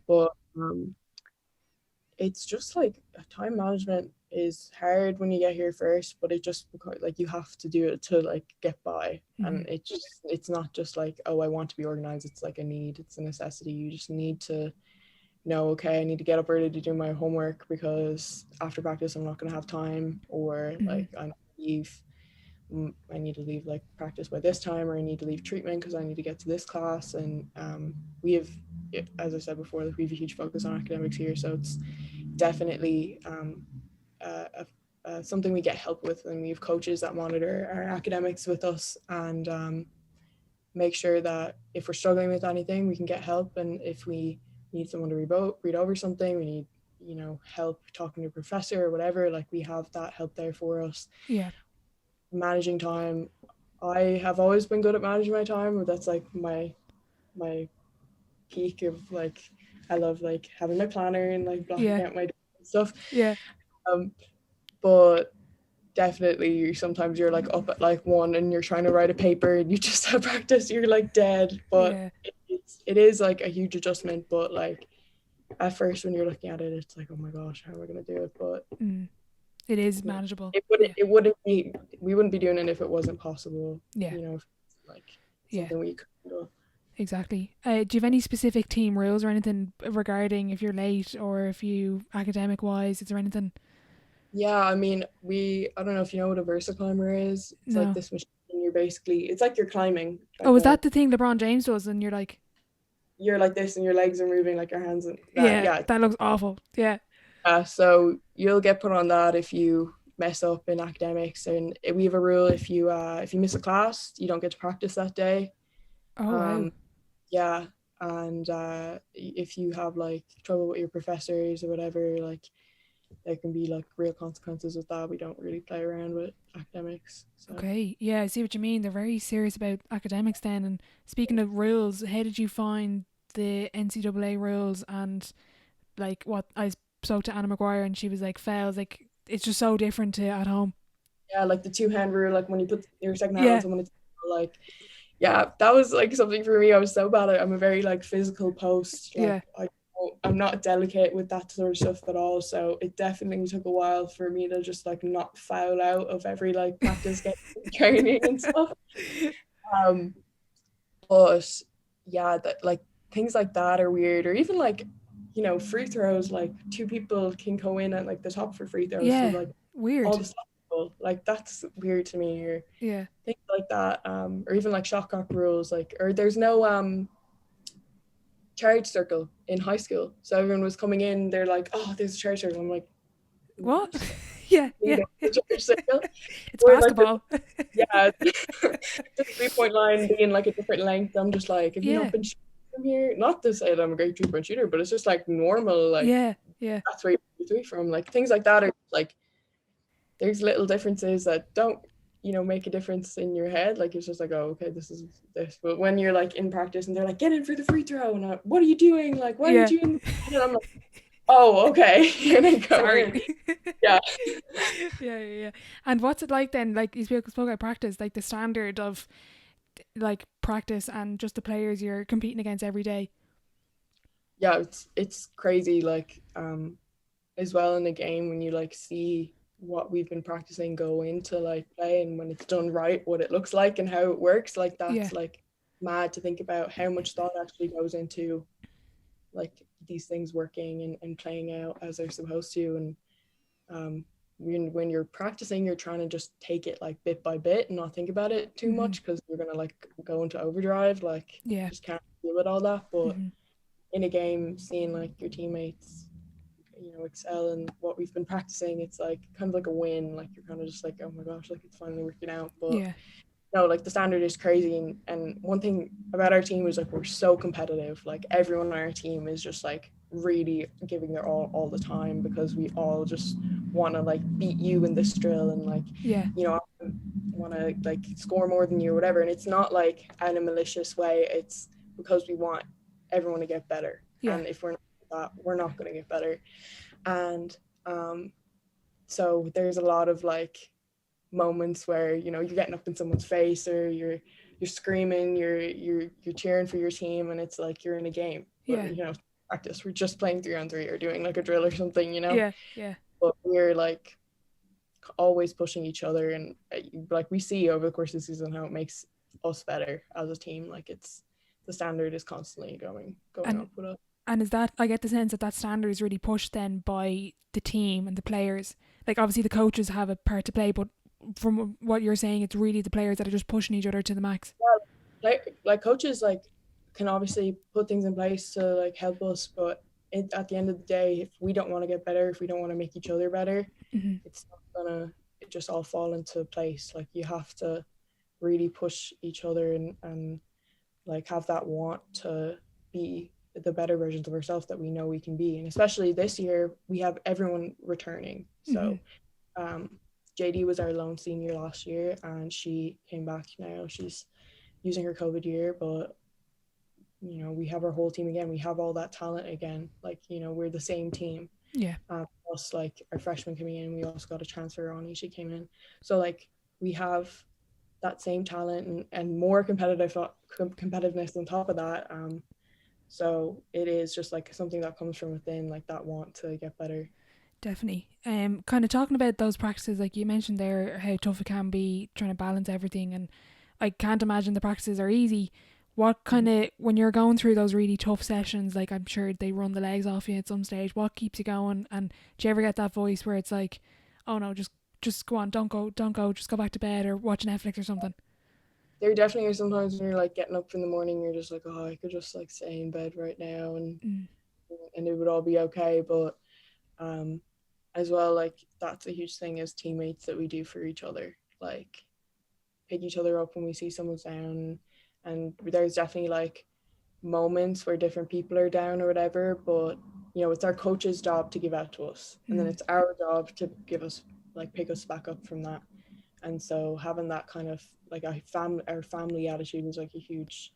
Speaker 2: But it's just like time management is hard when you get here first, but it just like you have to do it to like get by. And it's not just like, oh, I want to be organized. It's like a need, it's a necessity. You just need to know, okay, I need to get up early to do my homework because after practice I'm not going to have time, or like I leave I need to leave like practice by this time, or I need to leave treatment because I need to get to this class. And we have, as I said before, like we have a huge focus on academics here, so it's definitely something we get help with, and we have coaches that monitor our academics with us and make sure that if we're struggling with anything, we can get help. And if we need someone to read over something, we need, help talking to a professor or whatever, like we have that help there for us.
Speaker 1: Yeah.
Speaker 2: Managing time, I have always been good at managing my time, but that's like my peak of like, I love like having my planner and like blocking out my stuff.
Speaker 1: Yeah.
Speaker 2: But definitely sometimes you're like up at like 1 and you're trying to write a paper and you just have practice, you're like dead. But it is like a huge adjustment, but like at first when you're looking at it, it's like, oh my gosh, how am I gonna do it? But
Speaker 1: it is manageable.
Speaker 2: It wouldn't be, we wouldn't be doing it if it wasn't possible.
Speaker 1: Yeah.
Speaker 2: If it's like something we could do.
Speaker 1: Exactly. Do you have any specific team rules or anything regarding if you're late or if you academic wise? Is there anything?
Speaker 2: Yeah, I mean, I don't know if you know what a Versa climber is. It's
Speaker 1: No.
Speaker 2: like this machine. It's like you're climbing.
Speaker 1: Like is that the thing LeBron James does? And you're like
Speaker 2: this and your legs are moving like your hands. And
Speaker 1: that looks awful. Yeah.
Speaker 2: So you'll get put on that if you mess up in academics. And we have a rule, if you miss a class, you don't get to practice that day.
Speaker 1: Oh, wow.
Speaker 2: Yeah. And if you have like trouble with your professors or whatever, like there can be like real consequences with that. We don't really play around with academics. So.
Speaker 1: Okay, yeah, I see what you mean. They're very serious about academics then. And speaking of rules, how did you find the NCAA rules? And like what I spoke to Anna McGuire and she was like, fouls, like it's just so different to at home.
Speaker 2: Yeah, like the 2-hand rule, like when you put your second hand on someone, it's like, yeah, that was like something for me. I was so bad at it. I'm a very like physical post. Like, I'm not delicate with that sort of stuff at all. So it definitely took a while for me to just like not foul out of every like practice game, training and stuff. But yeah, that like things like that are weird. Or even like, free throws, like 2 people can go in at like the top for free throws.
Speaker 1: Yeah,
Speaker 2: so, like
Speaker 1: weird.
Speaker 2: All the people, like that's weird to me. Or things like that. Or even like shot clock rules, like, or there's no charge circle in high school, so everyone was coming in, they're like, oh, there's a charge circle. I'm like,
Speaker 1: what? yeah
Speaker 2: charge circle.
Speaker 1: It's basketball.
Speaker 2: Like the 3-point line being like a different length. I'm just like, have you not been shooting from here? Not to say that I'm a great 3-point shooter, but it's just like normal, like that's where you 3 from. Like things like that are like, there's little differences that don't make a difference in your head. Like it's just like, oh, okay, this is this. But when you're like in practice and they're like, get in for the free throw, and what are you doing? Like, why aren't you in? And I'm like, oh, okay. And then go.
Speaker 1: Sorry.
Speaker 2: Yeah.
Speaker 1: And what's it like then? Like you spoke about practice, like the standard of like practice and just the players you're competing against every day.
Speaker 2: Yeah, it's crazy. Like as well in the game when you like see what we've been practicing go into like play, and when it's done right, what it looks like and how it works, like that's like mad to think about how much thought actually goes into like these things working and playing out as they're supposed to. And when you're practicing, you're trying to just take it like bit by bit and not think about it too much, because you're gonna like go into overdrive, like just can't deal with all that. But in a game, seeing like your teammates excel in what we've been practicing, it's like kind of like a win. Like you're kind of just like, oh my gosh, like it's finally working out. But no, like the standard is crazy. And one thing about our team is like we're so competitive. Like everyone on our team is just like really giving their all the time, because we all just want to like beat you in this drill and like want to like score more than you or whatever. And it's not like in a malicious way. It's because we want everyone to get better. And if we're not that, we're not going to get better. And so there's a lot of like moments where you're getting up in someone's face, or you're screaming, you're cheering for your team, and it's like you're in a game. But, practice, we're just playing 3-on-3 or doing like a drill or something, but we're like always pushing each other, and like we see over the course of the season how it makes us better as a team. Like it's the standard is constantly going up with us.
Speaker 1: And is that, I get the sense that standard is really pushed then by the team and the players. Like obviously the coaches have a part to play, but from what you're saying, it's really the players that are just pushing each other to the max.
Speaker 2: Like coaches like can obviously put things in place to like help us, but at the end of the day, if we don't want to get better, if we don't want to make each other better, it's not gonna just all fall into place. Like you have to really push each other and like have that want to be the better versions of ourselves that we know we can be. And especially this year, we have everyone returning. So JD was our lone senior last year, and she came back now. She's using her COVID year, but you know, we have our whole team again. We have all that talent again. Like, you know, we're the same team.
Speaker 1: Yeah.
Speaker 2: Plus, like, our freshman coming in, we also got a transfer on. She came in. So, like, we have that same talent and more competitiveness on top of that. So it is just like something that comes from within, like that want to get better.
Speaker 1: Definitely. Kind of talking about those practices, like you mentioned there, how tough it can be trying to balance everything, and I can't imagine the practices are easy. What kind of, when you're going through those really tough sessions, like I'm sure they run the legs off you at some stage, what keeps you going? And do you ever get that voice where it's like, oh no, just go on, don't go, just go back to bed or watch Netflix or something?
Speaker 2: There definitely are sometimes when you're like getting up in the morning, you're just like, oh, I could just like stay in bed right now and it would all be okay. But as well, like that's a huge thing as teammates that we do for each other, like pick each other up when we see someone's down. And there's definitely like moments where different people are down or whatever, but you know, it's our coach's job to give out to us, and then it's our job to give us, like, pick us back up from that. And so having that kind of like our family attitude is like a huge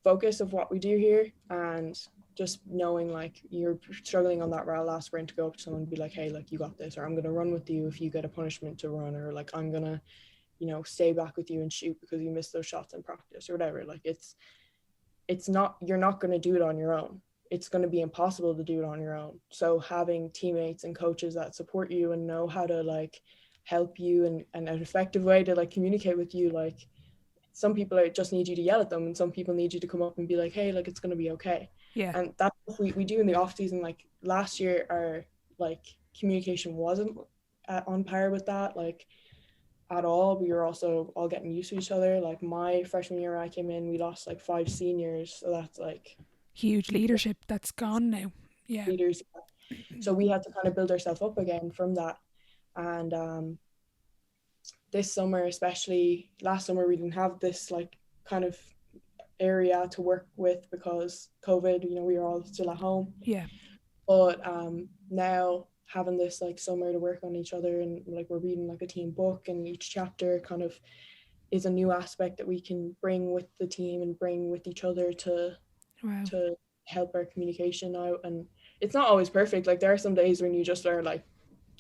Speaker 2: focus of what we do here. And just knowing like you're struggling on that last sprint to go up to someone and be like, hey, like you got this, or I'm gonna run with you if you get a punishment to run, or like I'm gonna, you know, stay back with you and shoot because you missed those shots in practice or whatever. Like it's not, you're not going to do it on your own. It's going to be impossible to do it on your own. So having teammates and coaches that support you and know how to like help you and an effective way to like communicate with you. Like some people just need you to yell at them, and some people need you to come up and be like, hey, like it's going to be okay.
Speaker 1: Yeah.
Speaker 2: And that's what we do in the off season. Like last year, our like communication wasn't on par with that. Like at all. We were also all getting used to each other. Like my freshman year I came in, we lost like 5 seniors, so that's like
Speaker 1: huge leadership that's gone now. Yeah.
Speaker 2: Leaders. So we had to kind of build ourselves up again from that. And this summer, especially last summer, we didn't have this like kind of area to work with because COVID, you know, we were all still at home.
Speaker 1: Yeah.
Speaker 2: But now having this like summer to work on each other, and like we're reading like a team book, and each chapter kind of is a new aspect that we can bring with the team and bring with each other to help our communication out. And it's not always perfect. Like there are some days when you just are like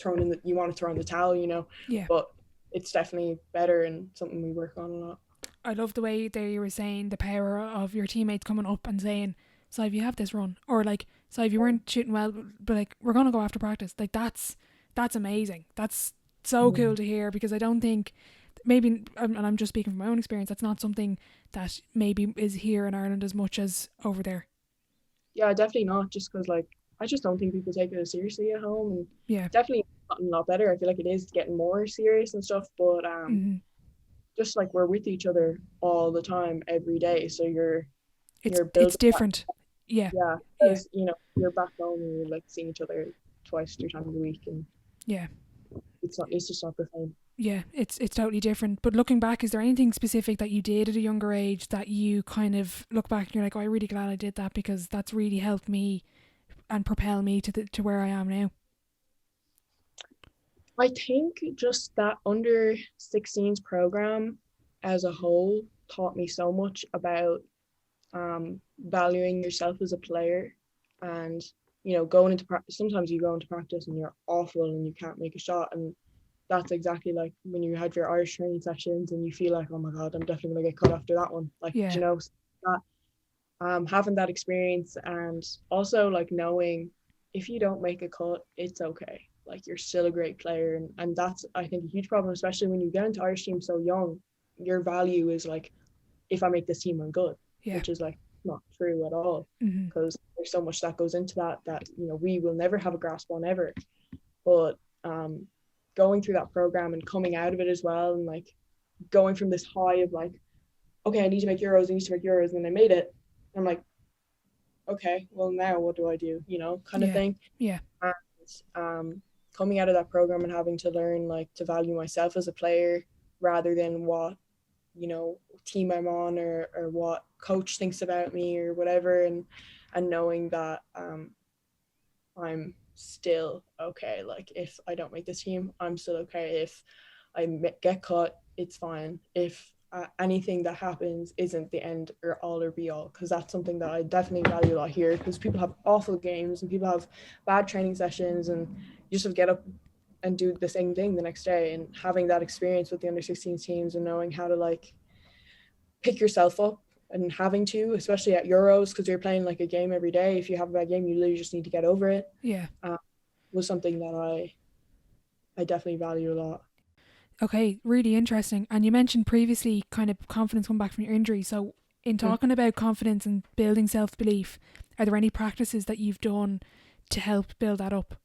Speaker 2: you want to throw in the towel, you know.
Speaker 1: Yeah.
Speaker 2: But it's definitely better and something we work on a lot.
Speaker 1: I love the way they were saying the power of your teammates coming up and saying, so if you have this run, or like, so if you weren't shooting well, but like we're gonna go after practice. Like that's amazing. That's so cool to hear, because I don't think, maybe, and I'm just speaking from my own experience, that's not something that maybe is here in Ireland as much as over there.
Speaker 2: Yeah, definitely not. Just because like I just don't think people take it as seriously at home, and definitely gotten a lot better. I feel like it is getting more serious and stuff, but just like we're with each other all the time every day, so you're
Speaker 1: it's different. Yeah,
Speaker 2: because you know, you're back home and you're like seeing each other 2-3 times a week, and it's just not the same.
Speaker 1: Yeah, it's totally different. But looking back, is there anything specific that you did at a younger age that you kind of look back and you're like, oh, I'm really glad I did that, because that's really helped me and propel me to where I am now?
Speaker 2: I think just that under 16s program as a whole taught me so much about valuing yourself as a player. And you know, going into practice, sometimes you go into practice and you're awful and you can't make a shot, and that's exactly like when you had your Irish training sessions and you feel like, oh my god, I'm definitely gonna get cut after that one. Like, you know, that having that experience, and also like knowing if you don't make a cut, it's okay. Like you're still a great player, and that's, I think, a huge problem, especially when you get into Irish teams so young. Your value is like, if I make this team, I'm good, which is like not true at all, because there's so much that goes into that you know, we will never have a grasp on ever. But going through that program and coming out of it as well, and like going from this high of like, okay, I need to make Euros, and then I made it. I'm like, okay, well now what do I do? Kind of thing.
Speaker 1: Yeah.
Speaker 2: And coming out of that program and having to learn like to value myself as a player rather than what team I'm on or what coach thinks about me or whatever, and knowing that I'm still okay. Like if I don't make this team, I'm still okay. If I get cut, it's fine. If anything that happens isn't the end or all or be all, because that's something that I definitely value a lot here, because people have awful games and people have bad training sessions, and you just have to get up and do the same thing the next day. And having that experience with the under 16 teams and knowing how to like pick yourself up, and having to, especially at Euros, because you're playing like a game every day. If you have a bad game, you literally just need to get over it. Was something that I definitely value a lot.
Speaker 1: Okay, really interesting. And you mentioned previously kind of confidence coming back from your injury. So in talking about confidence and building self-belief, are there any practices that you've done to help build that up?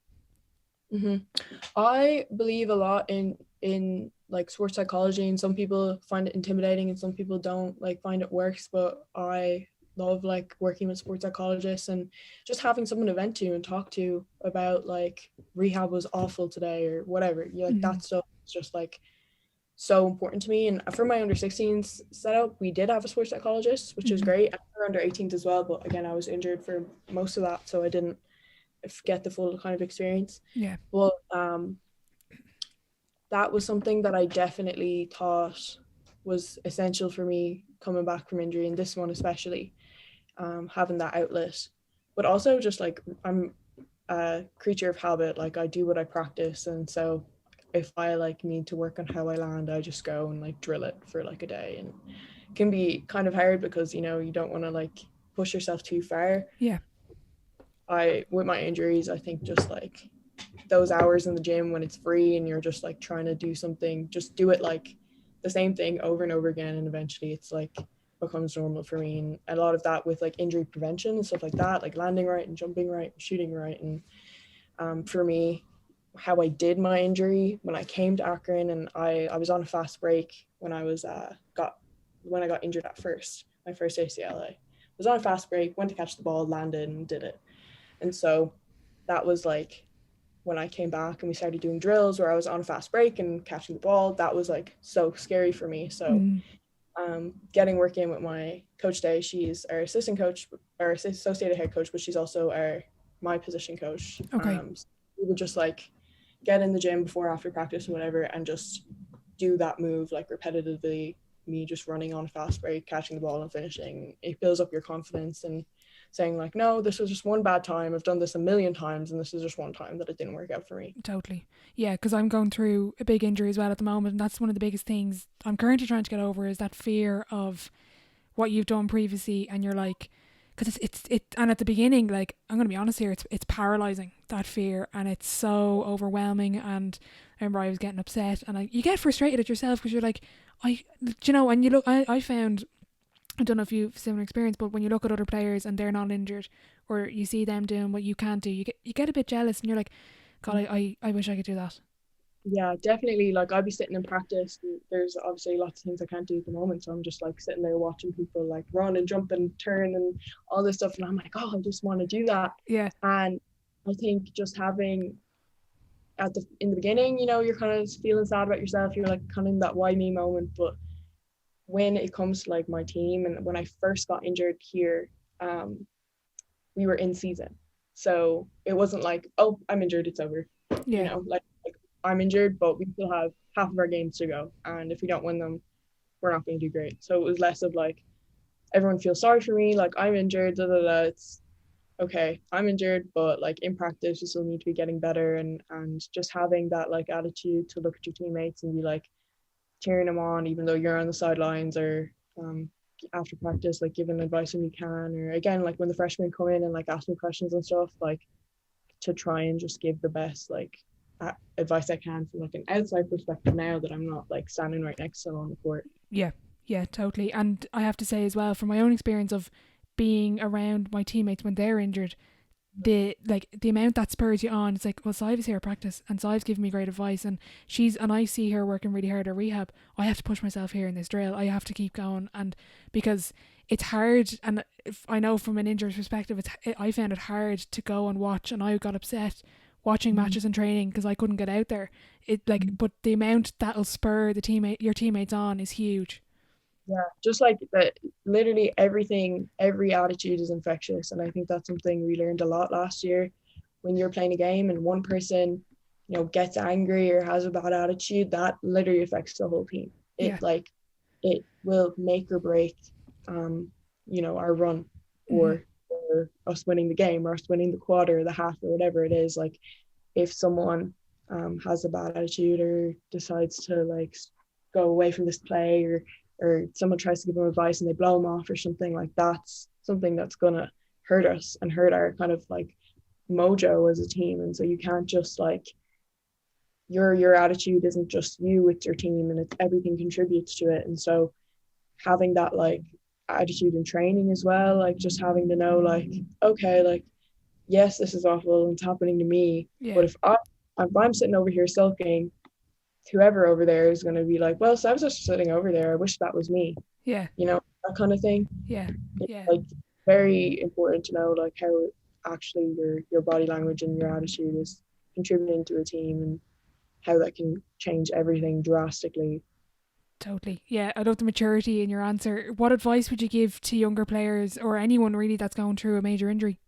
Speaker 2: I believe a lot in like sports psychology, and some people find it intimidating and some people don't like find it works, but I love like working with sports psychologists and just having someone to vent to and talk to about like rehab was awful today or whatever. That stuff is just like so important to me. And for my under 16s setup, we did have a sports psychologist, which is great. And for under 18s as well, but again, I was injured for most of that, so I didn't get the full kind of experience. Well, that was something that I definitely thought was essential for me coming back from injury, and this one especially, having that outlet. But also just like I'm a creature of habit, like I do what I practice, and so if I like need to work on how I land, I just go and like drill it for like a day. And it can be kind of hard because you don't want to like push yourself too far. With my injuries, I think just like those hours in the gym when it's free and you're just like trying to do something, just do it like the same thing over and over again, and eventually it's like becomes normal for me. And a lot of that with like injury prevention and stuff like that, like landing right and jumping right and shooting right. And for me, how I did my injury when I came to Akron, and I was on a fast break when I was got injured at first, my first ACL. I was on a fast break, went to catch the ball, landed and did it. And so that was like when I came back and we started doing drills where I was on a fast break and catching the ball, that was like so scary for me. So getting work in with my coach Day, she's our assistant coach, our associated head coach, but she's also my position coach. So we would just like get in the gym before, after practice and whatever, and just do that move like repetitively, me just running on a fast break, catching the ball and finishing. It builds up your confidence and saying like, no, this was just one bad time. I've done this a million times and this is just one time that it didn't work out for me.
Speaker 1: Totally. Yeah, because I'm going through a big injury as well at the moment, and that's one of the biggest things I'm currently trying to get over, is that fear of what you've done previously. And you're like, because it's and at the beginning, like, I'm going to be honest here, it's paralyzing, that fear, and it's so overwhelming. And I remember I was getting upset, and you get frustrated at yourself because you're like, and you look, I found, I don't know if you've similar experience, but when you look at other players and they're not injured, or you see them doing what you can't do, you get a bit jealous, and you're like, God, I wish I could do that.
Speaker 2: Yeah, definitely. Like I'd be sitting in practice, and there's obviously lots of things I can't do at the moment, so I'm just like sitting there watching people like run and jump and turn and all this stuff, and I'm like, oh, I just want to do that. And I think just having in the beginning, you're kind of feeling sad about yourself, you're like kind of in that why me moment. But when it comes to like my team, and when I first got injured here, we were in season, so it wasn't like, oh, I'm injured, it's over. Like I'm injured, but we still have half of our games to go, and if we don't win them, we're not going to do great. So it was less of like everyone feels sorry for me, like I'm injured, it's okay, I'm injured, but like in practice you still need to be getting better, and just having that like attitude to look at your teammates and be like cheering them on even though you're on the sidelines, or after practice like giving advice when you can, or again like when the freshmen come in and like ask me questions and stuff, like to try and just give the best like advice I can from like an outside perspective now that I'm not like standing right next to them on the court.
Speaker 1: Yeah, totally. And I have to say as well, from my own experience of being around my teammates when they're injured, the amount that spurs you on. It's like, well, Sive is here at practice and Sive's giving me great advice, and I see her working really hard at rehab. I have to push myself here in this drill. I have to keep going, and because it's hard, and if I know from an injured perspective, I found it hard to go and watch, and I got upset watching matches and training because I couldn't get out there. But the amount that'll spur your teammates on is huge.
Speaker 2: Yeah, just like that, literally every attitude is infectious. And I think that's something we learned a lot last year. When you're playing a game and one person, gets angry or has a bad attitude, that literally affects the whole team. It will make or break, our run or us winning the game or us winning the quarter or the half or whatever it is. Like, if someone has a bad attitude or decides to like go away from this play, or someone tries to give them advice and they blow them off or something, like that's something that's gonna hurt us and hurt our kind of like mojo as a team. And so you can't just like, your attitude isn't just you, it's your team, and it's everything contributes to it. And so having that like attitude in training as well, like just having to know like, okay, like, yes, this is awful and it's happening to me, but if I'm sitting over here sulking, whoever over there is going to be like, well, so I was just sitting over there, I wish that was me.
Speaker 1: Yeah.
Speaker 2: That kind of thing.
Speaker 1: It's
Speaker 2: like very important to know like how actually your body language and your attitude is contributing to a team, and how that can change everything drastically.
Speaker 1: Totally. Yeah, I love the maturity in your answer. What advice would you give to younger players or anyone really that's going through a major injury?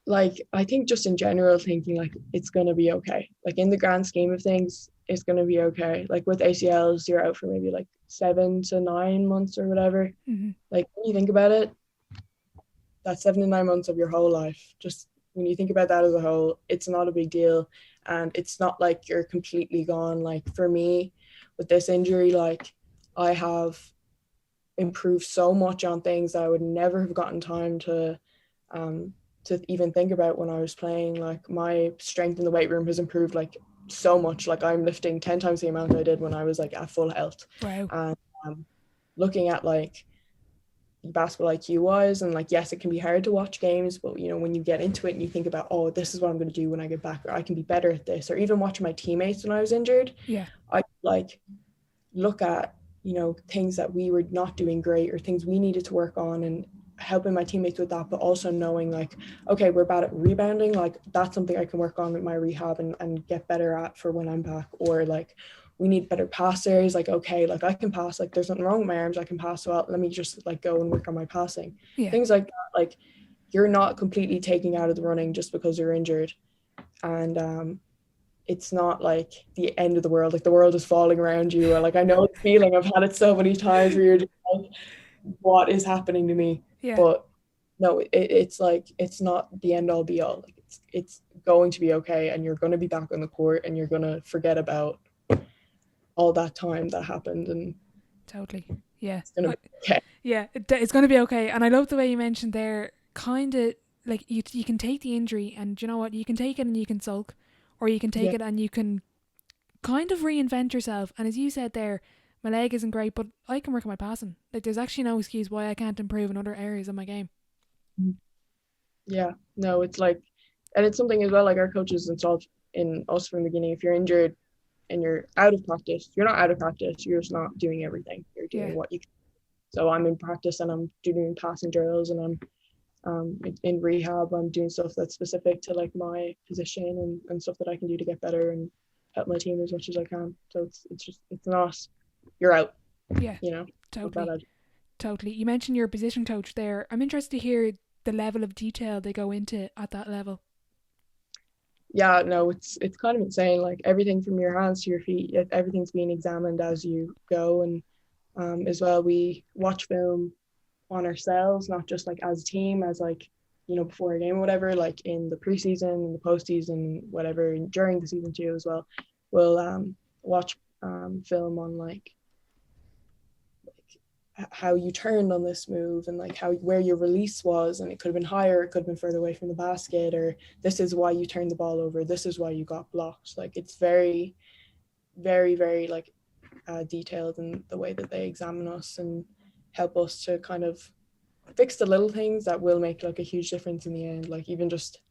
Speaker 2: Like, I think just in general thinking like it's going to be okay. Like, in the grand scheme of things, it's going to be okay. Like with ACLs, you're out for maybe like 7 to 9 months or whatever. Like, when you think about it, that's 7 to 9 months of your whole life. Just when you think about that as a whole, it's not a big deal. And it's not like you're completely gone. Like, for me, with this injury, like, I have improved so much on things that I would never have gotten time to even think about when I was playing. Like, my strength in the weight room has improved like so much. Like, I'm lifting 10 times the amount I did when I was like at full health.
Speaker 1: Wow.
Speaker 2: And looking at like basketball IQ wise, and like, yes, it can be hard to watch games, but when you get into it and you think about, oh, this is what I'm going to do when I get back, or I can be better at this, or even watching my teammates when I was injured, I like look at things that we were not doing great or things we needed to work on, and helping my teammates with that, but also knowing like, okay, we're bad at rebounding, like that's something I can work on with my rehab and get better at for when I'm back. Or like, we need better passers, like, okay, like I can pass, like there's nothing wrong with my arms, I can pass well, let me just like go and work on my passing. Things like that. Like, you're not completely taking out of the running just because you're injured, and it's not like the end of the world, like the world is falling around you. Like, I know the feeling, I've had it so many times where you're just like, what is happening to me? But no, it's like, it's not the end all be all. Like, it's going to be okay, and you're going to be back on the court, and you're going to forget about all that time that happened. And
Speaker 1: totally, yeah,
Speaker 2: it's going to be okay.
Speaker 1: Yeah, it's going to be okay. And I love the way you mentioned there, kind of like you can take the injury, and you know what, you can take it and you can sulk, or you can take it and you can kind of reinvent yourself. And as you said there, my leg isn't great, but I can work on my passing. Like, there's actually no excuse why I can't improve in other areas of my game.
Speaker 2: Yeah, no, it's like, and it's something as well, like our coaches installed in us from the beginning. If you're injured and you're out of practice, you're not out of practice, you're just not doing everything. You're doing what you can. So I'm in practice and I'm doing passing drills, and I'm in rehab, I'm doing stuff that's specific to like my position, and stuff that I can do to get better and help my team as much as I can. So it's not, you're out.
Speaker 1: Totally. You mentioned your position coach there. I'm interested to hear the level of detail they go into at that level.
Speaker 2: Yeah, no, it's kind of insane. Like, everything from your hands to your feet, everything's being examined as you go. And as well, we watch film on ourselves, not just like as a team, as like, before a game or whatever, like in the preseason, in the postseason, whatever, during the season too as well. We'll watch film on like how you turned on this move, and like where your release was, and it could have been higher, it could have been further away from the basket, or this is why you turned the ball over, this is why you got blocked. Like, it's very, very, very like detailed in the way that they examine us and help us to kind of fix the little things that will make like a huge difference in the end. Like even just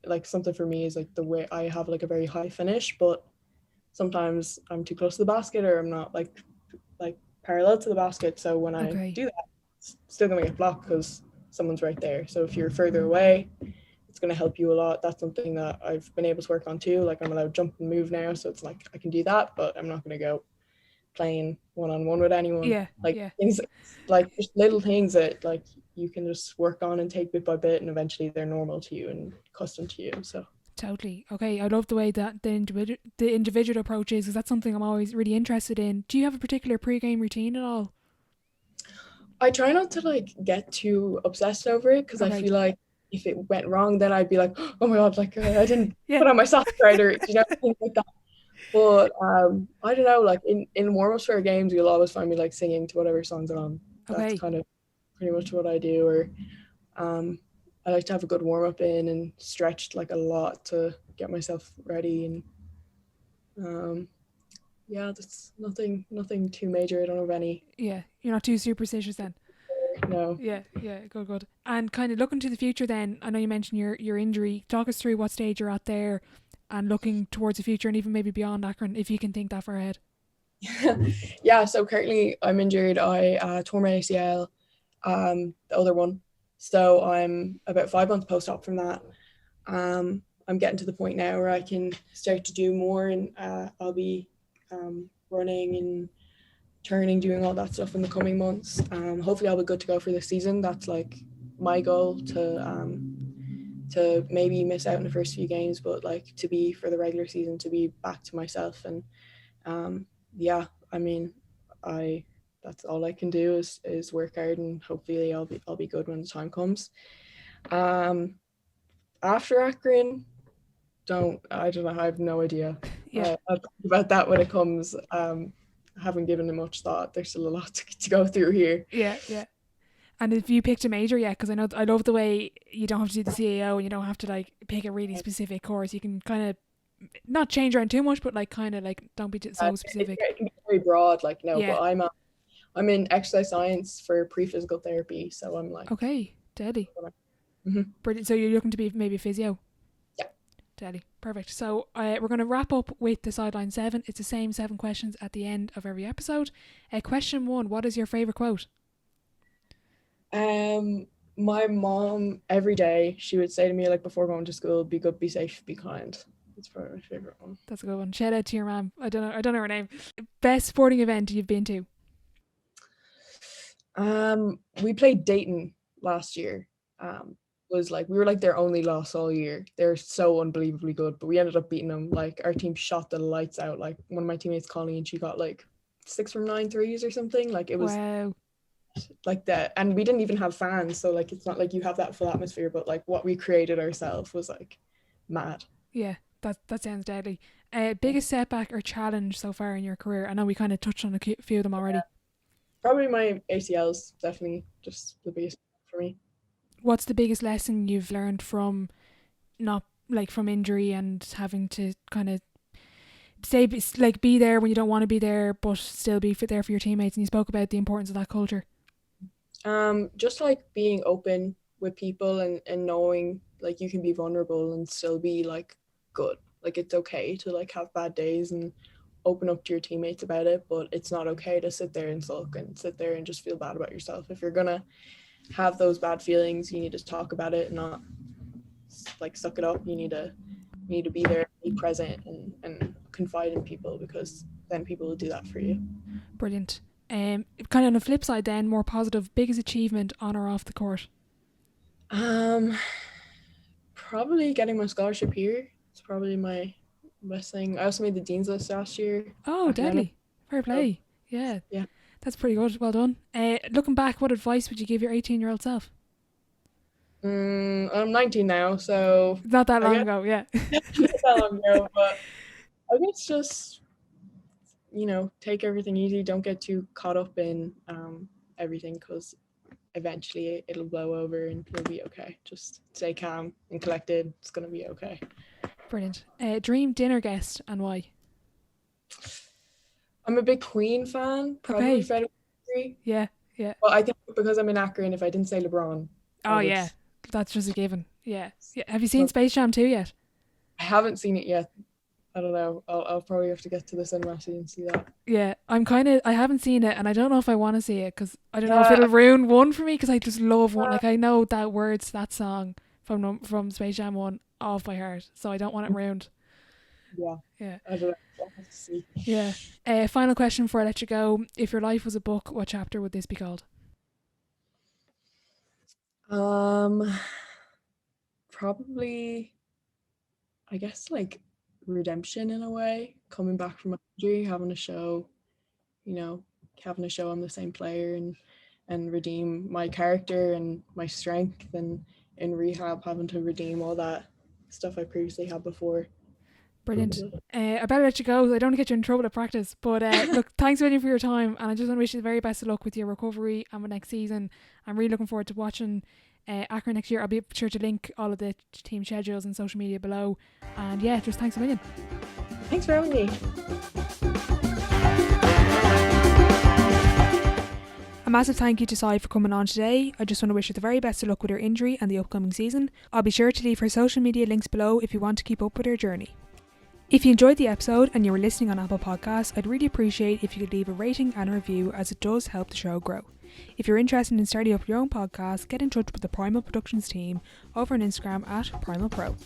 Speaker 2: like something for me is like the way I have like a very high finish, but sometimes I'm too close to the basket or I'm not like parallel to the basket. So when I
Speaker 1: Okay.
Speaker 2: do that, it's still gonna get blocked because someone's right there. So if you're further away, it's gonna help you a lot. That's something that I've been able to work on too. Like I'm allowed to jump and move now, so it's like I can do that, but I'm not gonna go playing one-on-one with anyone.
Speaker 1: Yeah.
Speaker 2: Like
Speaker 1: Yeah.
Speaker 2: things like just little things that like you can just work on and take bit by bit, and eventually they're normal to you and custom to you. So
Speaker 1: Totally. Okay. I love the way that the individual approach is, because that's something I'm always really interested in. Do you have a particular pre-game routine at all?
Speaker 2: I try not to like get too obsessed over it because I
Speaker 1: Okay.
Speaker 2: feel like if it went wrong, then I'd be like, oh my god, like I didn't
Speaker 1: Yeah.
Speaker 2: put on my socks right, or things like that. But I don't know, like in warm-ups for our games, you'll always find me like singing to whatever songs are on. That's
Speaker 1: Okay.
Speaker 2: kind of pretty much what I do. Or I like to have a good warm-up in and stretch like a lot to get myself ready. And yeah, that's nothing too major. I don't have any.
Speaker 1: Yeah. You're not too superstitious then.
Speaker 2: No.
Speaker 1: Yeah. Yeah. Good. Good. And kind of looking to the future. Then I know you mentioned your injury. Talk us through what stage you're at there, and looking towards the future, and even maybe beyond Akron, if you can think that far ahead.
Speaker 2: Yeah, so currently I'm injured. I tore my ACL, the other one. So I'm about 5 months post-op from that. I'm getting to the point now where I can start to do more, and I'll be running and turning, doing all that stuff in the coming months. Hopefully I'll be good to go for this season. That's like my goal, to maybe miss out in the first few games, but like to be for the regular season, to be back to myself. And yeah, I mean, that's all I can do is work hard, and hopefully I'll be good when the time comes. After Akron, I don't know. I have no idea.
Speaker 1: Yeah.
Speaker 2: I'll talk about that when it comes. I haven't given it much thought. There's still a lot to go through here.
Speaker 1: Yeah. Yeah. And have you picked a major yet? Because I love the way you don't have to do the CAO and you don't have to like pick a really specific course. You can kind of not change around too much, but like kind of like don't be so specific.
Speaker 2: It can be very broad, like no,
Speaker 1: Yeah.
Speaker 2: but I'm in exercise science for pre-physical therapy, so I'm like
Speaker 1: Okay. Deadly.
Speaker 2: Mhm.
Speaker 1: Brilliant. So you're looking to be maybe a physio?
Speaker 2: Yeah.
Speaker 1: Deadly. Perfect. So we're going to wrap up with the sideline 7. It's the same 7 questions at the end of every episode. Question 1, what is your favourite quote?
Speaker 2: My mom, every day she would say to me, like before going to school, be good, be safe, be kind. That's probably my favorite one.
Speaker 1: That's a good one. Shout out to your mom. I don't know her name. Best sporting event you've been to?
Speaker 2: We played Dayton last year. Was like we were like their only loss all year. They're so unbelievably good, but we ended up beating them. Like our team shot the lights out. Like one of my teammates, Colleen, she got like 6 from 9 threes or something. Like it was
Speaker 1: Wow.
Speaker 2: like that, and we didn't even have fans, so like it's not like you have that full atmosphere, but like what we created ourselves was like mad.
Speaker 1: Yeah, that sounds deadly. Biggest setback or challenge so far in your career? I know we kind of touched on a few of them already.
Speaker 2: Probably my ACLs, definitely just the biggest for me.
Speaker 1: What's the biggest lesson you've learned from not like from injury and having to kind of be there when you don't want to be there, but still be there for your teammates? And you spoke about the importance of that culture.
Speaker 2: Just like being open with people, and knowing like you can be vulnerable and still be like good. Like it's okay to like have bad days and open up to your teammates about it, but it's not okay to sit there and sulk and sit there and just feel bad about yourself. If you're gonna have those bad feelings, you need to talk about it and not like suck it up. You need to be there, be present, and confide in people, because then people will do that for you.
Speaker 1: Brilliant. Kind of on the flip side then, more positive, biggest achievement on or off the court?
Speaker 2: Probably getting my scholarship here. It's probably my best thing. I also made the dean's list last year.
Speaker 1: Oh, deadly. Fair play. Yeah.
Speaker 2: Yeah.
Speaker 1: That's pretty good. Well done. Looking back, what advice would you give your 18-year-old self?
Speaker 2: I'm 19 now, so
Speaker 1: Not that long ago, yeah.
Speaker 2: not that long ago, but I guess just, take everything easy. Don't get too caught up in everything, because eventually it'll blow over and you'll be okay. Just stay calm and collected. It's going to be okay.
Speaker 1: Brilliant. Dream dinner guest and why?
Speaker 2: I'm a big Queen fan. Probably
Speaker 1: Okay.
Speaker 2: Freddie Mercury.
Speaker 1: Yeah. Yeah.
Speaker 2: Well, I think because I'm in Akron, if I didn't say LeBron,
Speaker 1: Oh yeah, that's just a given. Yeah. Have you seen
Speaker 2: Well,
Speaker 1: Space Jam 2 yet?
Speaker 2: I haven't seen it yet. I don't know. I'll probably have to get to the cinema and see that.
Speaker 1: Yeah, I haven't seen it, and I don't know if I want to see it because I don't know if
Speaker 2: Yeah,
Speaker 1: it'll ruin one for me because I just love one. Like I know that words, that song from Space Jam 1 off by heart, so I don't want it ruined.
Speaker 2: yeah.
Speaker 1: Yeah.
Speaker 2: I don't know. I'll have to see.
Speaker 1: Yeah. Final question before I let you go. If your life was a book, what chapter would this be called?
Speaker 2: Probably, I guess like redemption in a way, coming back from injury, having a show, you know, having a show I'm the same player and redeem my character and my strength, and in rehab having to redeem all that stuff I previously had before.
Speaker 1: Brilliant. I better let you go. I don't want to get you in trouble at practice. But look, thanks a million for your time. And I just want to wish you the very best of luck with your recovery and with next season. I'm really looking forward to watching Akron next year. I'll be sure to link all of the team schedules and social media below. And yeah, just thanks a million.
Speaker 2: Thanks for having me.
Speaker 1: A massive thank you to Sai for coming on today. I just want to wish her the very best of luck with her injury and the upcoming season. I'll be sure to leave her social media links below if you want to keep up with her journey. If you enjoyed the episode and you were listening on Apple Podcasts, I'd really appreciate if you could leave a rating and a review, as it does help the show grow. If you're interested in starting up your own podcast, get in touch with the Primal Productions team over on Instagram at Primal Pro.